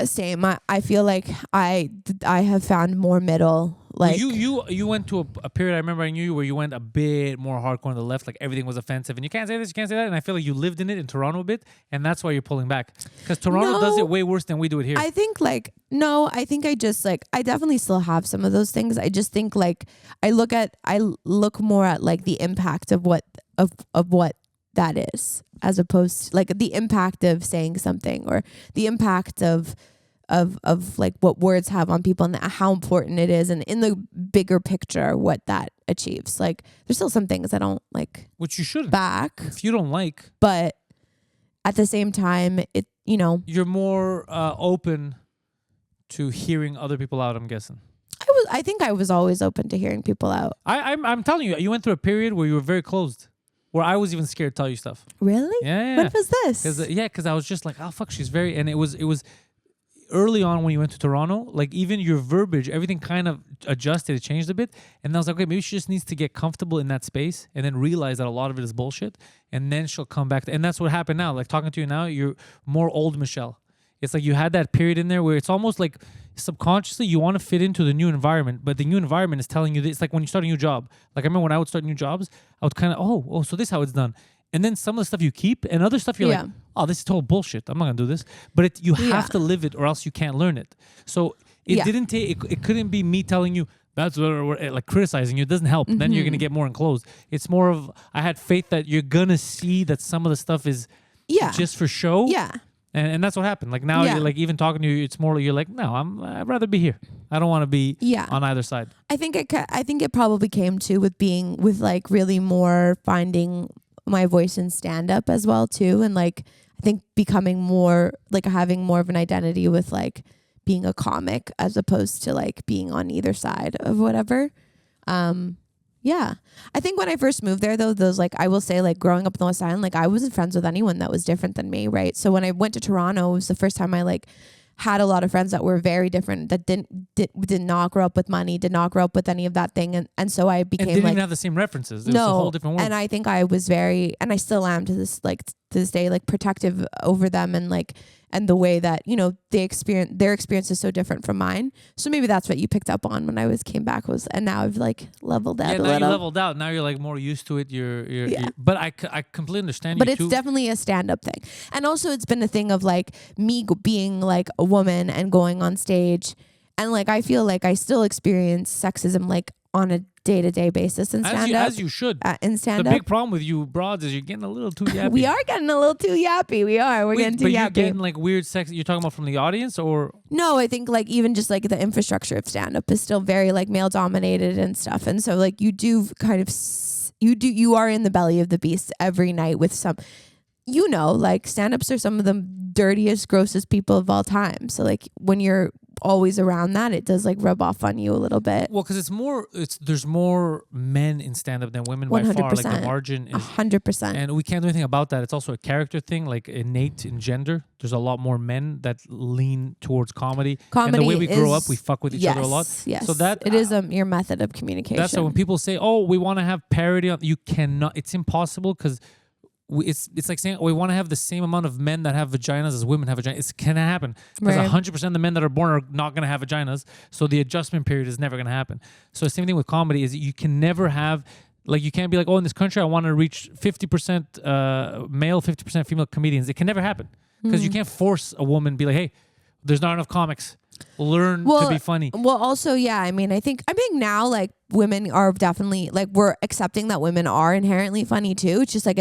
Speaker 2: same. I feel like I have found more middle. Like
Speaker 1: you went to a period. I remember I knew you where you went a bit more hardcore on the left. Like everything was offensive, and you can't say this, you can't say that. And I feel like you lived in it in Toronto a bit, and that's why you're pulling back, because Toronto does it way worse than we do it here.
Speaker 2: I think like no. I think I just like I definitely still have some of those things. I just think like I look more at like the impact of what that is, as opposed to like the impact of saying something, or the impact of like what words have on people and how important it is, and in the bigger picture what that achieves. Like there's still some things I don't like,
Speaker 1: which you shouldn't
Speaker 2: back
Speaker 1: if you don't like,
Speaker 2: but at the same time it, you know,
Speaker 1: you're more open to hearing other people out, I'm guessing.
Speaker 2: I think I was always open to hearing people out.
Speaker 1: I'm telling you, you went through a period where you were very closed, where I was even scared to tell you stuff.
Speaker 2: Really?
Speaker 1: Yeah.
Speaker 2: What was this?
Speaker 1: Because I was just like, oh fuck, she's very, and it was early on when you went to Toronto, like even your verbiage, everything kind of adjusted, it changed a bit, and I was like, okay, maybe she just needs to get comfortable in that space, and then realize that a lot of it is bullshit, and then she'll come back and that's what happened now. Like talking to you now, you're more old Michelle. It's like you had that period in there where it's almost like subconsciously you want to fit into the new environment, but the new environment is telling you this. It's like when you start a new job. Like I remember when I would start new jobs, I would kind of, oh, so this is how it's done. And then some of the stuff you keep, and other stuff you're like, oh, this is total bullshit. I'm not gonna do this. But you have to live it, or else you can't learn it. So it didn't take. It couldn't be me telling you that's what, or like criticizing you. It doesn't help. Then you're gonna get more enclosed. It's more of I had faith that you're gonna see that some of the stuff is just for show.
Speaker 2: Yeah.
Speaker 1: And that's what happened. Like now you're like even talking to you, it's more like you're like, no, I'd rather be here. I don't want to be on either side.
Speaker 2: I think it probably came too with like really more finding my voice in stand up as well too, and like I think becoming more like having more of an identity with like being a comic as opposed to like being on either side of whatever. Yeah. I think when I first moved there though, those like I will say like growing up in the West Island, like I wasn't friends with anyone that was different than me, right? So when I went to Toronto, it was the first time I like had a lot of friends that were very different, that did not grow up with money, did not grow up with any of that thing, and so I became
Speaker 1: and didn't
Speaker 2: like
Speaker 1: even have the same references. It was a whole different world.
Speaker 2: And I think I was very, and I still am to this day, like protective over them, and like and the way that, you know, their experience is so different from mine. So maybe that's what you picked up on when I came back and now I've like leveled out a little.
Speaker 1: Yeah, now you leveled out. Now you're like more used to it. You're but I completely understand
Speaker 2: but
Speaker 1: you
Speaker 2: it's definitely a stand-up thing. And also it's been a thing of like me being like a woman and going on stage. And like, I feel like I still experience sexism like on a day-to-day basis in stand-up.
Speaker 1: As you should.
Speaker 2: In
Speaker 1: The
Speaker 2: stand-up.
Speaker 1: big problem with you broads is you're getting a little too yappy.
Speaker 2: We are getting a little too yappy. We're getting too
Speaker 1: but
Speaker 2: yappy.
Speaker 1: you're getting like weird sex. You're talking about from the audience or?
Speaker 2: No, I think like even just like the infrastructure of stand-up is still very like male dominated and stuff. And so like you do kind of, you are in the belly of the beast every night with some, like stand-ups are some of the dirtiest, grossest people of all time. So like when you're always around that, it does like rub off on you a little bit.
Speaker 1: Well, because there's more men in stand-up than women by far. Like the margin is
Speaker 2: 100%.
Speaker 1: And we can't do anything about that. It's also a character thing, like innate in gender. There's a lot more men that lean towards comedy. And the way we grow up, we fuck with each other a lot.
Speaker 2: Yes.
Speaker 1: So that
Speaker 2: it is your method of communication.
Speaker 1: That's why when people say, "Oh, we want to have parody," you cannot. It's impossible because. It's like saying we want to have the same amount of men that have vaginas as women have vaginas. It can't happen because 100% of the men that are born are not going to have vaginas. So the adjustment period is never going to happen. So the same thing with comedy is you can never have, like you can't be like, oh, in this country I want to reach 50% male, 50% female comedians. It can never happen because you can't force a woman to be like, hey, there's not enough comics. Learn to be funny.
Speaker 2: Well, also, yeah, I mean, I think now like women are definitely like we're accepting that women are inherently funny too. It's just like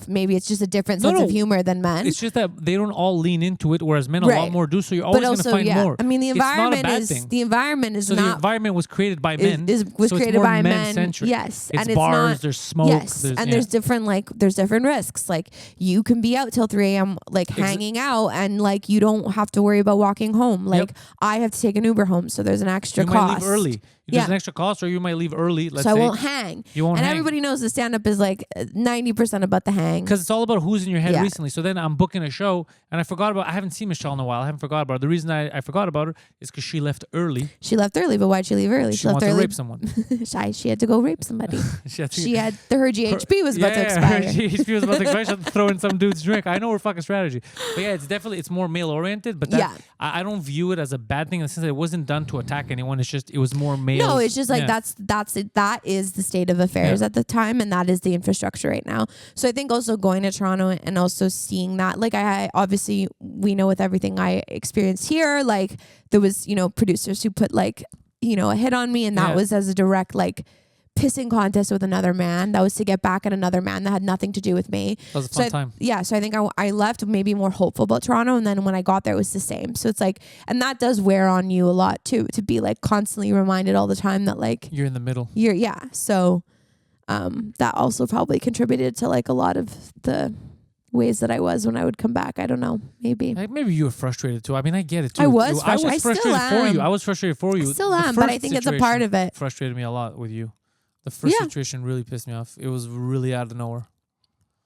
Speaker 2: maybe it's just a different sense of humor than men.
Speaker 1: It's just that they don't all lean into it, whereas men a lot more do. So you're always going to find more.
Speaker 2: I mean, the environment
Speaker 1: the environment was created by men.
Speaker 2: Was created by men.
Speaker 1: Centric.
Speaker 2: Yes,
Speaker 1: it's
Speaker 2: and it's
Speaker 1: bars.
Speaker 2: not,
Speaker 1: there's smoke.
Speaker 2: Yes, there's different risks. Like you can be out till 3 a.m. like hanging out, and like you don't have to worry about walking home. Like I have to take an Uber home, so there's an extra cost.
Speaker 1: You might leave early. There's an extra cost, or you might leave early.
Speaker 2: So I won't hang.
Speaker 1: You won't
Speaker 2: and
Speaker 1: hang.
Speaker 2: Everybody knows the stand-up is like 90% about the hang.
Speaker 1: Because it's all about who's in your head recently. So then I'm booking a show, and I haven't seen Michelle in a while. I haven't forgot about her. The reason I forgot about her is because she left early.
Speaker 2: She left early, but why'd she leave early?
Speaker 1: She wanted to rape someone.
Speaker 2: She had to go rape somebody. her GHB was about to expire.
Speaker 1: Her GHB was about to expire. She had to throw in some dude's drink. I know her fucking strategy. But yeah, it's more male-oriented, but I don't view it as a bad thing in the sense that it wasn't done to attack anyone. It was more male.
Speaker 2: No, it's just like that is the state of affairs at the time, and that is the infrastructure right now. So I think also going to Toronto and also seeing that, like I obviously we know with everything I experienced here, like there was producers who put like a hit on me, and that was as a direct like pissing contest with another man. That was to get back at another man that had nothing to do with me.
Speaker 1: That was a fun time.
Speaker 2: Yeah, so I think I left maybe more hopeful about Toronto, and then when I got there it was the same. So it's like, and that does wear on you a lot too, to be like constantly reminded all the time that like
Speaker 1: you're in the middle.
Speaker 2: So that also probably contributed to like a lot of the ways that I was when I would come back. I don't know. Maybe
Speaker 1: you were frustrated too. I mean, I get it too.
Speaker 2: I was
Speaker 1: frustrated for you. I was frustrated for you.
Speaker 2: I still am, but I think it's a part of it.
Speaker 1: Frustrated me a lot with you. The first situation really pissed me off. It was really out of nowhere.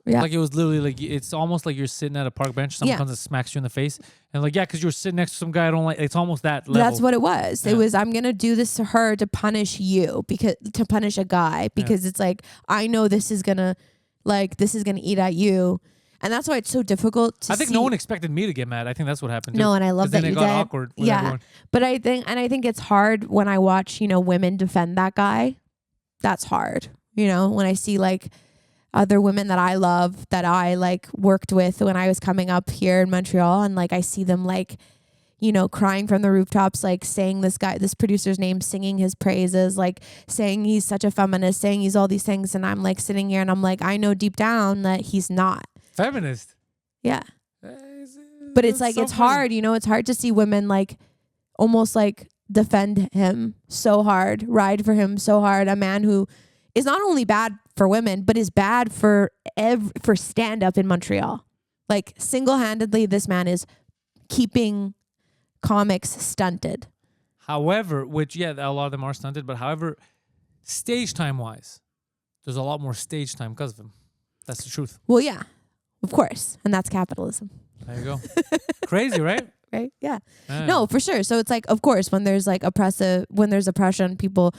Speaker 1: Yeah. Like it was literally like, it's almost like you're sitting at a park bench, someone comes and smacks you in the face. And like, because you were sitting next to some guy I don't like. It's almost that level.
Speaker 2: That's what it was. Yeah. It was, I'm going to do this to her to punish you, to punish a guy, because it's like, I know this is going to eat at you. And that's why it's so difficult to see.
Speaker 1: I think no one expected me to get mad. I think that's what happened too.
Speaker 2: No, and I love that
Speaker 1: then
Speaker 2: you
Speaker 1: it got awkward with everyone.
Speaker 2: But I think it's hard when I watch, women defend that guy. That's hard. When I see like other women that I love, that I like worked with when I was coming up here in Montreal, and like I see them like, crying from the rooftops, like saying this producer's name, singing his praises, like saying he's such a feminist, saying he's all these things. And I'm like sitting here and I'm like, I know deep down that he's not.
Speaker 1: Feminist.
Speaker 2: Yeah. But it's like, it's hard, it's hard to see women like almost like defend him so hard, ride for him so hard. A man who is not only bad for women, but is bad for stand up in Montreal. Like single-handedly, this man is keeping comics stunted.
Speaker 1: However, a lot of them are stunted, but however, stage time wise, there's a lot more stage time because of him. That's the truth.
Speaker 2: Well, yeah, of course. And that's capitalism.
Speaker 1: There you go. Crazy, right?
Speaker 2: Right? Yeah. No, for sure. So it's like, of course, when there's oppression, people,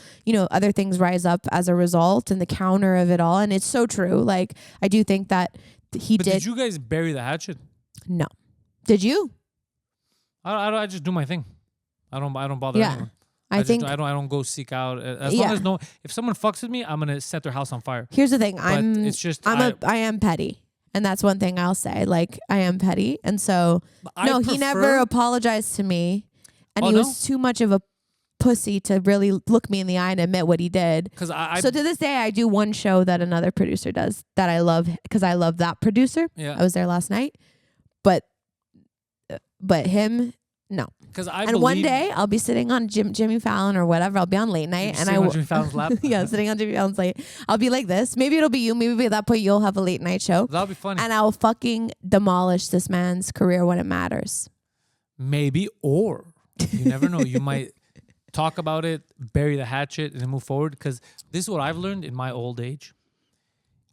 Speaker 2: other things rise up as a result, and the counter of it all. And it's so true. Like, I do think that
Speaker 1: Did you guys bury the hatchet?
Speaker 2: No. Did you?
Speaker 1: I just do my thing. I don't bother anyone. I don't go seek out as long as if someone fucks with me, I'm gonna set their house on fire.
Speaker 2: Here's the thing. I am petty. And that's one thing I'll say. Like, I am petty. And so, he never apologized to me. And he was too much of a pussy to really look me in the eye and admit what he did.
Speaker 1: Because
Speaker 2: So to this day, I do one show that another producer does that I love because I love that producer.
Speaker 1: Yeah.
Speaker 2: I was there last night, but him, no.
Speaker 1: Because
Speaker 2: And one day I'll be sitting on Jimmy Fallon or whatever. I'll be on late night and I will.
Speaker 1: Jimmy Fallon's lap.
Speaker 2: Yeah, sitting on Jimmy Fallon's late. I'll be like this. Maybe it'll be you. Maybe at that point you'll have a late night show.
Speaker 1: That'll be funny.
Speaker 2: And I'll fucking demolish this man's career when it matters.
Speaker 1: Maybe, or you never know. You might talk about it, bury the hatchet, and then move forward. Because this is what I've learned in my old age.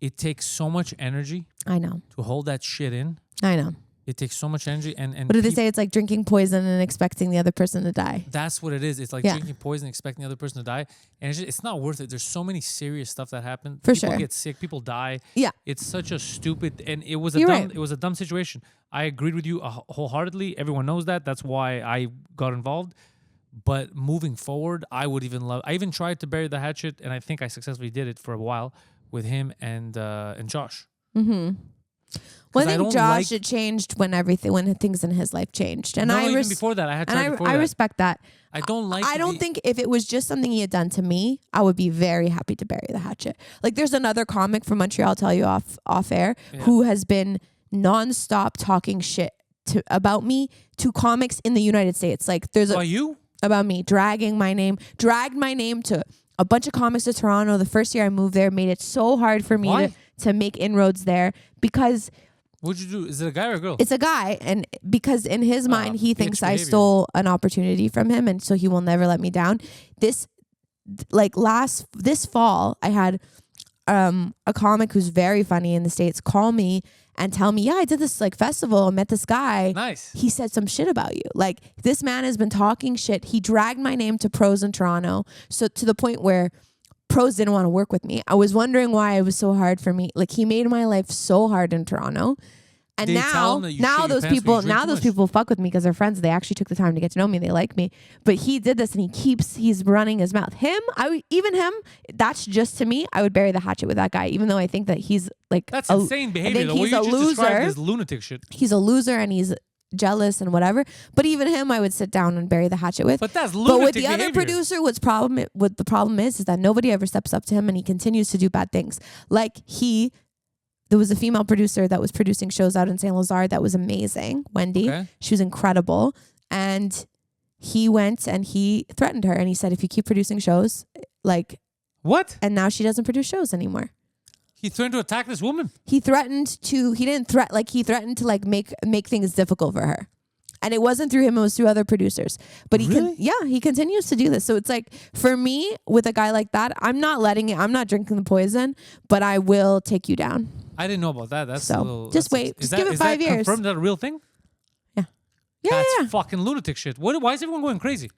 Speaker 1: It takes so much energy.
Speaker 2: I know.
Speaker 1: To hold that shit in.
Speaker 2: I know.
Speaker 1: It takes so much energy. And
Speaker 2: what did they say? It's like drinking poison and expecting the other person to die.
Speaker 1: That's what it is. It's like drinking poison, expecting the other person to die. And it's not worth it. There's so many serious stuff that happen. People get sick. People die.
Speaker 2: Yeah.
Speaker 1: It's such a stupid, and it was it was a dumb situation. I agreed with you wholeheartedly. Everyone knows that. That's why I got involved. But moving forward, I even tried to bury the hatchet, and I think I successfully did it for a while with him and Josh.
Speaker 2: Mm-hmm. Well, I think Josh, it changed when things in his life changed, and
Speaker 1: even before that, I had tried before that.
Speaker 2: I respect that.
Speaker 1: I don't like.
Speaker 2: I don't think if it was just something he had done to me, I would be very happy to bury the hatchet. Like, there's another comic from Montreal, I'll tell you off air, who has been nonstop talking shit about me to comics in the United States. Like, about me, dragged my name to a bunch of comics to Toronto. The first year I moved there, made it so hard for me to make inroads there because.
Speaker 1: What'd you do? Is it a guy or a girl?
Speaker 2: It's a guy, and because in his mind he thinks I stole an opportunity from him, and so he will never let me down. This fall, I had a comic who's very funny in the States call me and tell me, I did this like festival and met this guy.
Speaker 1: Nice.
Speaker 2: He said some shit about you. Like, this man has been talking shit. He dragged my name to pros in Toronto, so to the point where pros didn't want to work with me. I was wondering why it was so hard for me. Like, he made my life so hard in Toronto. And now those people fuck with me because they're friends. They actually took the time to get to know me. They like me. But he did this, and he's running his mouth. Even him, that's just to me. I would bury the hatchet with that guy, even though I think that he's like
Speaker 1: that's insane behavior.
Speaker 2: He's a loser.
Speaker 1: As lunatic shit.
Speaker 2: He's a loser, and he's jealous and whatever. But even him, I would sit down and bury the hatchet with.
Speaker 1: But that's lunatic.
Speaker 2: But with the other producer, what the problem is that nobody ever steps up to him, and he continues to do bad things. Like there was a female producer that was producing shows out in Saint Lazare that was amazing, Wendy. Okay. She was incredible. And he went and he threatened her, and he said, if you keep producing shows, like...
Speaker 1: What?
Speaker 2: And now she doesn't produce shows anymore.
Speaker 1: He threatened to attack this woman?
Speaker 2: He threatened to make things difficult for her. And it wasn't through him, it was through other producers. But he continues to do this. So it's like, for me, with a guy like that, I'm not drinking the poison, but I will take you down.
Speaker 1: I didn't know about that. That's
Speaker 2: so.
Speaker 1: A little,
Speaker 2: just wait. Just give it 5 years.
Speaker 1: Confirmed that a real thing?
Speaker 2: Yeah.
Speaker 1: That's fucking lunatic shit. Why is everyone going crazy?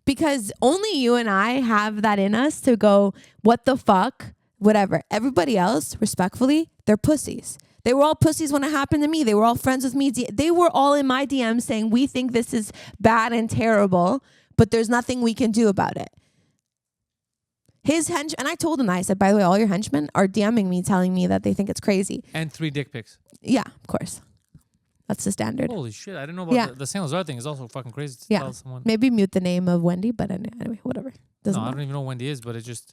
Speaker 2: Because only you and I have that in us to go, what the fuck? Whatever. Everybody else, respectfully, they're pussies. They were all pussies when it happened to me. They were all friends with me. They were all in my DMs saying, we think this is bad and terrible, but there's nothing we can do about it. And I told him that. I said, by the way, all your henchmen are DMing me, telling me that they think it's crazy.
Speaker 1: And 3 dick pics.
Speaker 2: Yeah, of course. That's the standard.
Speaker 1: Holy shit. I didn't know about the Saint Lazare thing. Is also fucking crazy to tell someone.
Speaker 2: Maybe mute the name of Wendy, but anyway, whatever.
Speaker 1: I don't even know who Wendy is, but it just...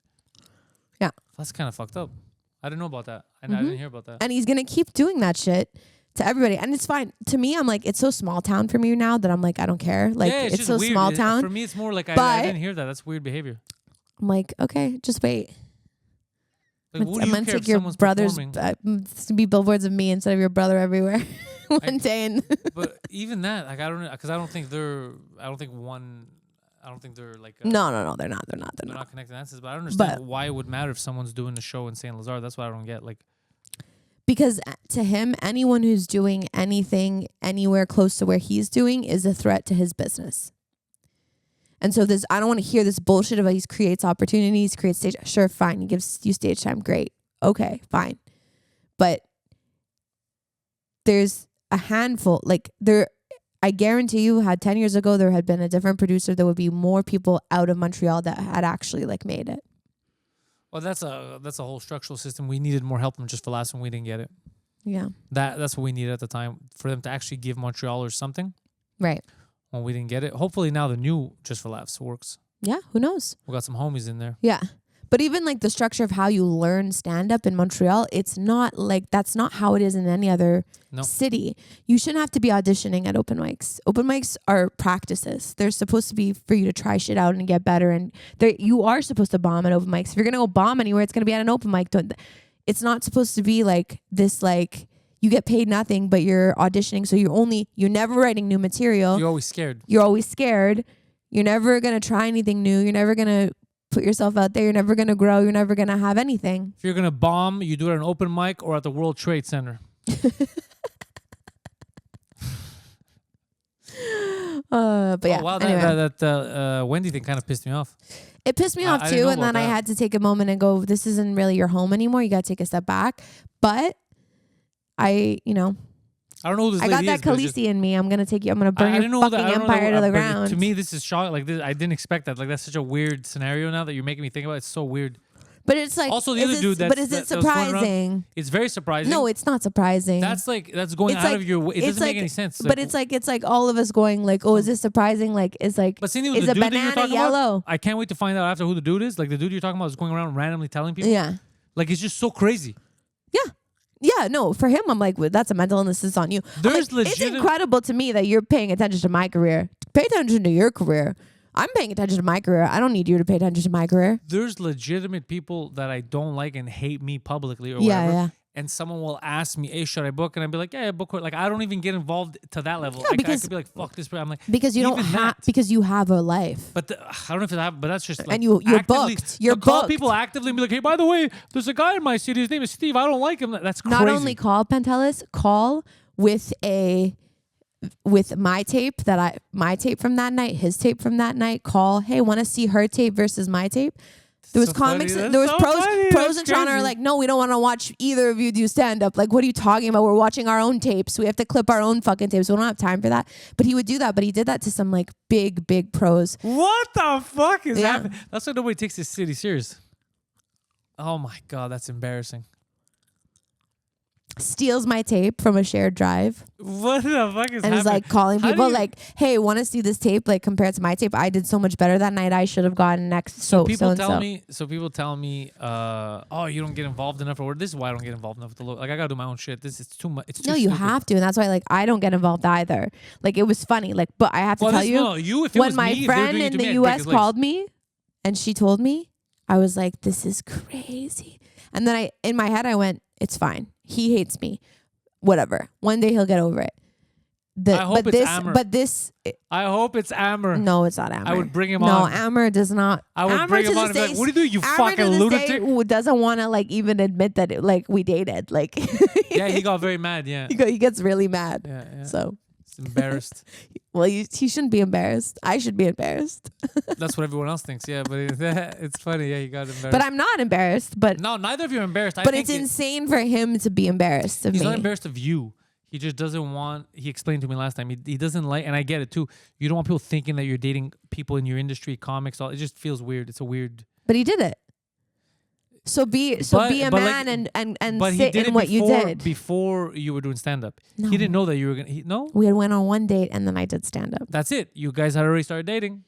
Speaker 2: Yeah.
Speaker 1: That's kind of fucked up. I didn't know about that. I didn't hear about that.
Speaker 2: And he's going to keep doing that shit to everybody. And it's fine. To me, I'm like, it's so small town for me now that I'm like, I don't care. Like, it's so weird. Small town.
Speaker 1: For me, it's more like I didn't hear that. That's weird behavior.
Speaker 2: I'm like, okay, just wait.
Speaker 1: Like,
Speaker 2: I'm going to take your brother's... be billboards of me instead of your brother everywhere one day.
Speaker 1: But even that, like, I don't think they're like...
Speaker 2: No, they're not.
Speaker 1: They're not connected answers, but I don't understand why it would matter if someone's doing the show in Saint Lazare. That's what I don't get. Like,
Speaker 2: because to him, anyone who's doing anything anywhere close to where he's doing is a threat to his business. And so I don't want to hear this bullshit about he creates opportunities, creates stage. Sure, fine. He gives you stage time. Great. Okay, fine. But there's a handful, I guarantee you, had 10 years ago, there had been a different producer, there would be more people out of Montreal that had actually made it.
Speaker 1: Well, that's a whole structural system. We needed more help than just for last, and we didn't get it.
Speaker 2: Yeah.
Speaker 1: That's what we needed at the time, for them to actually give Montrealers something.
Speaker 2: Right.
Speaker 1: When we didn't get it. Hopefully now the new Just for Laughs works.
Speaker 2: Yeah, who knows?
Speaker 1: We got some homies in there.
Speaker 2: Yeah. But even like the structure of how you learn stand-up in Montreal, it's not like, that's not how it is in any other city. You shouldn't have to be auditioning at open mics. Open mics are practices. They're supposed to be for you to try shit out and get better. And you are supposed to bomb at open mics. If you're going to go bomb anywhere, it's going to be at an open mic. It's not supposed to be like this, like you get paid nothing, but you're auditioning. So you're never writing new material.
Speaker 1: You're always scared.
Speaker 2: You're never going to try anything new. You're never going to put yourself out there. You're never going to grow. You're never going to have anything.
Speaker 1: If you're going to bomb, you do it at an open mic or at the World Trade Center.
Speaker 2: But yeah.
Speaker 1: Oh, wow,
Speaker 2: anyway.
Speaker 1: that Wendy thing kind of pissed me off.
Speaker 2: It pissed me off too. And then I had to take a moment and go, this isn't really your home anymore. You got to take a step back. But I don't know who this lady is. I got that Khaleesi in me. I'm going to take you. I'm going to burn your fucking empire to the ground.
Speaker 1: To me, this is shocking. Like this, I didn't expect that. Like that's such a weird scenario now that you're making me think about. It's so weird.
Speaker 2: But it's like
Speaker 1: also the other dude.
Speaker 2: But is it surprising?
Speaker 1: It's very surprising.
Speaker 2: No, it's not surprising.
Speaker 1: That's going out of your way. It doesn't make any sense.
Speaker 2: But it's like all of us going like, oh, is this surprising? Like, it's like,
Speaker 1: but Cindy,
Speaker 2: is a banana yellow?
Speaker 1: About, I can't wait to find out after who the dude is. Like the dude you're talking about is going around randomly telling people.
Speaker 2: Yeah.
Speaker 1: Like it's just so crazy.
Speaker 2: Yeah. Yeah, no, for him, I'm like, well, that's a mental illness. It's on you. It's incredible to me that you're paying attention to my career. Pay attention to your career. I'm paying attention to my career. I don't need you to pay attention to my career.
Speaker 1: There's legitimate people that I don't like and hate me publicly or whatever. Yeah. And someone will ask me, hey, should I book? And I'd be like, yeah, book. Like, I don't even get involved to that level. Yeah, because I could be like, fuck this. I'm like,
Speaker 2: because you don't have, because you have a life.
Speaker 1: But I don't know if it have, but that's just like,
Speaker 2: and you're booked. You're booked.
Speaker 1: Call people actively and be like, hey, by the way, there's a guy in my city. His name is Steve. I don't like him. That's crazy.
Speaker 2: Not only call Pantelis, call with my tape from that night, his tape from that night. Call, hey, want to see her tape versus my tape? There was comics. There was pros in Toronto are like, no, we don't want to watch either of you do stand up. Like, what are you talking about? We're watching our own tapes. We have to clip our own fucking tapes. We don't have time for that. But he would do that. But he did that to some like big pros.
Speaker 1: What the fuck is happening? That's why nobody takes this city serious. Oh my God, that's embarrassing.
Speaker 2: Steals my tape from a shared drive.
Speaker 1: What the fuck is happening?
Speaker 2: And is like calling people like, hey, want to see this tape? Like compared to my tape, I did so much better that night. I should have gotten next. So people tell me, oh, you don't get involved enough, or this is why I don't get involved enough with the like I gotta do my own shit. This is too much. It's too stupid. Have to, and that's why like I don't get involved either. Like it was funny, like, but I have to tell you, when my friend in the US called me and she told me, I was like, this is crazy. And then in my head I went, it's fine. He hates me. Whatever. One day he'll get over it.
Speaker 1: I hope it's Amber. I hope it's Amber.
Speaker 2: No, it's not Amber.
Speaker 1: I would bring him on.
Speaker 2: No, Amber does not.
Speaker 1: I would bring him on and be like, what do you do, you fucking lunatic?
Speaker 2: Who doesn't want to like even admit that like we dated. Like
Speaker 1: yeah, he got very mad, yeah.
Speaker 2: He gets really mad.
Speaker 1: Yeah.
Speaker 2: So
Speaker 1: he's embarrassed.
Speaker 2: Well, he shouldn't be embarrassed. I should be embarrassed.
Speaker 1: That's what everyone else thinks, yeah. But it's funny, yeah, he got embarrassed.
Speaker 2: But I'm not embarrassed. But
Speaker 1: no, neither of you are embarrassed.
Speaker 2: But it's insane for him to be embarrassed of me.
Speaker 1: He's not embarrassed of you. He just doesn't want, he explained to me last time, he doesn't like, and I get it too, you don't want people thinking that you're dating people in your industry, comics, all. It just feels weird. It's a weird.
Speaker 2: But he did it. So be a man and sit in what you did.
Speaker 1: Before you were doing stand-up.
Speaker 2: No.
Speaker 1: He didn't know that you were going to, no?
Speaker 2: We had went on one date and then I did stand-up.
Speaker 1: That's it. You guys had already started dating.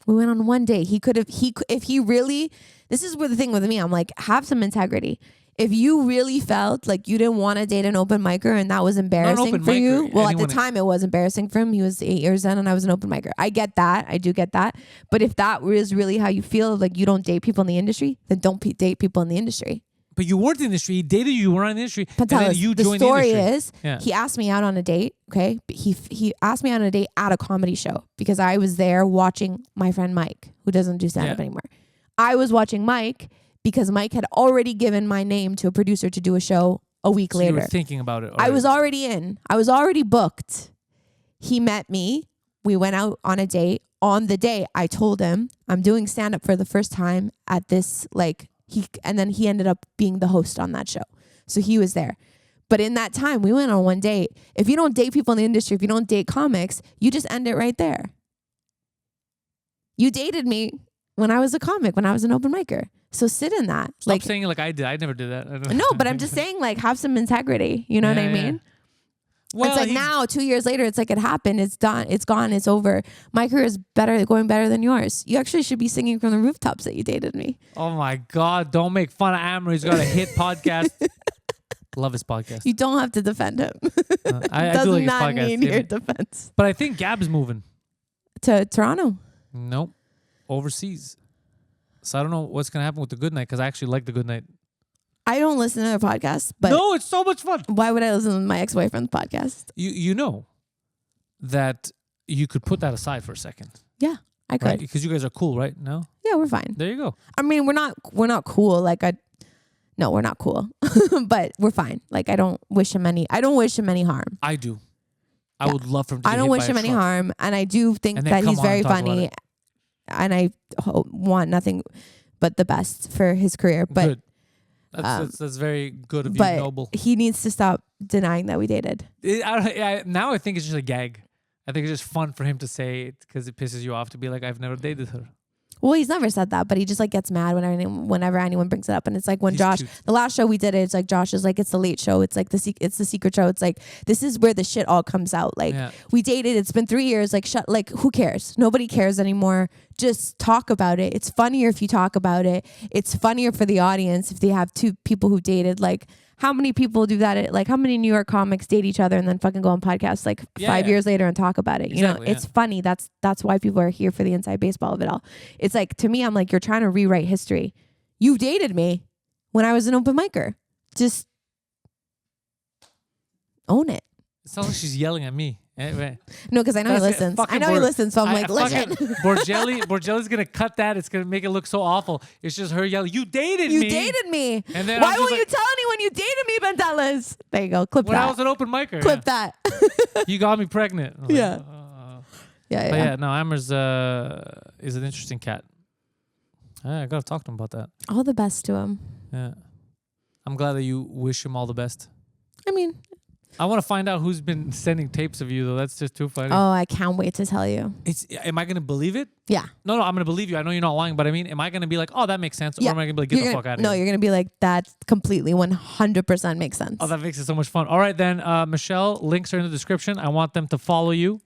Speaker 2: We went on one date. If he really, this is where the thing with me, I'm like, have some integrity. If you really felt like you didn't want to date an open micer and that was embarrassing for you, well, at the time it was embarrassing for him. He was 8 years in and I was an open micer. I get that. I do get that. But if that was really how you feel, like you don't date people in the industry, then don't date people in the industry.
Speaker 1: But you weren't in the industry. He dated you. You weren't in the industry.
Speaker 2: Pantelis,
Speaker 1: and then you joined the industry. The story
Speaker 2: is, he asked me out on a date. Okay, he asked me on a date at a comedy show because I was there watching my friend Mike, who doesn't do stand up anymore. I was watching Mike because Mike had already given my name to a producer to do a show a week later.
Speaker 1: You were thinking about it already.
Speaker 2: I was already in. I was already booked. He met me. We went out on a date. On the day, I told him I'm doing stand up for the first time at this and then he ended up being the host on that show. So he was there. But in that time, we went on one date. If you don't date people in the industry, if you don't date comics, you just end it right there. You dated me when I was a comic, when I was an open micer. So sit in that.
Speaker 1: Stop saying it like I did. I never did that.
Speaker 2: No, but I'm just saying, like, have some integrity. You know what I mean?
Speaker 1: Well,
Speaker 2: it's like now, 2 years later, it's like it happened. It's done. It's gone. It's over. My career is going better than yours. You actually should be singing from the rooftops that you dated me.
Speaker 1: Oh my God! Don't make fun of Amber. He's got a hit podcast. Love his podcast.
Speaker 2: You don't have to defend him.
Speaker 1: I
Speaker 2: Does
Speaker 1: do like his
Speaker 2: not
Speaker 1: podcast.
Speaker 2: need your defense.
Speaker 1: But I think Gab's moving.
Speaker 2: To Toronto.
Speaker 1: Nope. Overseas. So I don't know what's gonna happen with the Good Night because I actually like the Good Night.
Speaker 2: I don't listen to their podcast, but
Speaker 1: No, it's so much fun.
Speaker 2: why would I listen to my ex-boyfriend's podcast?
Speaker 1: You know that you could put that aside for a second.
Speaker 2: Yeah, I could.
Speaker 1: Right? Because you guys are cool, right? No?
Speaker 2: Yeah, we're fine.
Speaker 1: There you go.
Speaker 2: I mean, we're not cool. No, we're not cool, but we're fine. Like I don't wish him any harm.
Speaker 1: I do. I
Speaker 2: Yeah.
Speaker 1: would love for him to
Speaker 2: I
Speaker 1: get
Speaker 2: don't
Speaker 1: hit
Speaker 2: wish
Speaker 1: by
Speaker 2: him
Speaker 1: a
Speaker 2: any
Speaker 1: truck.
Speaker 2: harm, and I do think
Speaker 1: And then
Speaker 2: that
Speaker 1: come
Speaker 2: he's
Speaker 1: on
Speaker 2: very
Speaker 1: and talk about
Speaker 2: funny,
Speaker 1: it.
Speaker 2: and I want nothing but the best for his career. But
Speaker 1: Good. That's very good of you,
Speaker 2: but
Speaker 1: noble.
Speaker 2: he needs to stop denying that we dated.
Speaker 1: Now I think it's just a gag. I think it's just fun for him to say it because it pisses you off to be like, I've never dated her.
Speaker 2: Well, he's never said that, but he just like gets mad whenever anyone brings it up. And it's like when
Speaker 1: He's
Speaker 2: Josh,
Speaker 1: cute.
Speaker 2: the last show we did, it's like Josh is like, it's the late show. It's like it's the secret show. It's like, this is where the shit all comes out. Like
Speaker 1: Yeah.
Speaker 2: we dated, it's been 3 years. Like who cares? Nobody cares anymore. Just talk about it. It's funnier if you talk about it. It's funnier for the audience if they have two people who dated. Like how many people do that? Like how many New York comics date each other and then fucking go on podcasts like 5 years later and talk about it?
Speaker 1: Exactly,
Speaker 2: you know, it's funny. That's why people are here for the inside baseball of it all. It's like, to me, I'm like, you're trying to rewrite history. You dated me when I was an open micer. Just own it.
Speaker 1: It sounds like she's yelling at me. Anyway.
Speaker 2: No, because I know he
Speaker 1: That's it.
Speaker 2: listens.
Speaker 1: Fucking
Speaker 2: I know he listens, so I'm like, listen.
Speaker 1: Borgelli's gonna cut that. It's gonna make it look so awful. It's just her yelling, "You dated
Speaker 2: You
Speaker 1: me."
Speaker 2: dated me.
Speaker 1: And then
Speaker 2: why
Speaker 1: I'm just
Speaker 2: won't
Speaker 1: like,
Speaker 2: you tell anyone you dated me, Pantelis? There you go. Clip
Speaker 1: when I
Speaker 2: that.
Speaker 1: was an open micer.
Speaker 2: Clip that.
Speaker 1: You got me pregnant. I was
Speaker 2: Yeah.
Speaker 1: like,
Speaker 2: Yeah.
Speaker 1: But yeah, no, Amber's is an interesting cat. I gotta talk to him about that.
Speaker 2: All the best to him.
Speaker 1: Yeah. I'm glad that you wish him all the best.
Speaker 2: I mean,
Speaker 1: I want to find out who's been sending tapes of you though. That's just too funny.
Speaker 2: oh, I can't wait to tell you.
Speaker 1: Am I gonna believe it?
Speaker 2: Yeah.
Speaker 1: No, I'm gonna believe you. I know you're not lying, but I mean, am I gonna be like, oh, that makes sense,
Speaker 2: Yeah.
Speaker 1: or am I gonna be like, get the fuck out of
Speaker 2: No,
Speaker 1: here?
Speaker 2: you're going to be like, that completely 100% makes sense.
Speaker 1: Oh, that makes it so much fun. All right, then, Michelle, links are in the description. I want them to follow you.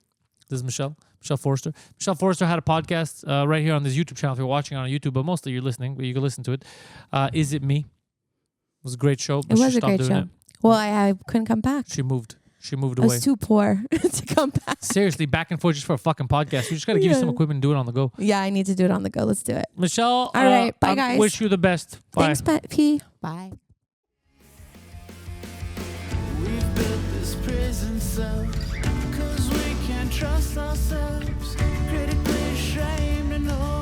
Speaker 1: This is Michelle Forrester. Michelle Forrester had a podcast right here on this YouTube channel. If you're watching on YouTube, but mostly you're listening, but you can listen to it. Is It Me? It was a great show.
Speaker 2: It was a great show.
Speaker 1: It.
Speaker 2: Well, I couldn't come back.
Speaker 1: She moved
Speaker 2: I
Speaker 1: away.
Speaker 2: was too poor to come back.
Speaker 1: Seriously, back and forth just for a fucking podcast. We just got to give you some equipment and do it on the go.
Speaker 2: Yeah, I need to do it on the go. Let's do it.
Speaker 1: Michelle,
Speaker 2: All right. Bye,
Speaker 1: I
Speaker 2: guys.
Speaker 1: wish you the best. Bye.
Speaker 2: Thanks, Pet P. Bye.
Speaker 3: We've built this prison cell 'cause we can't trust ourselves. Critically ashamed and all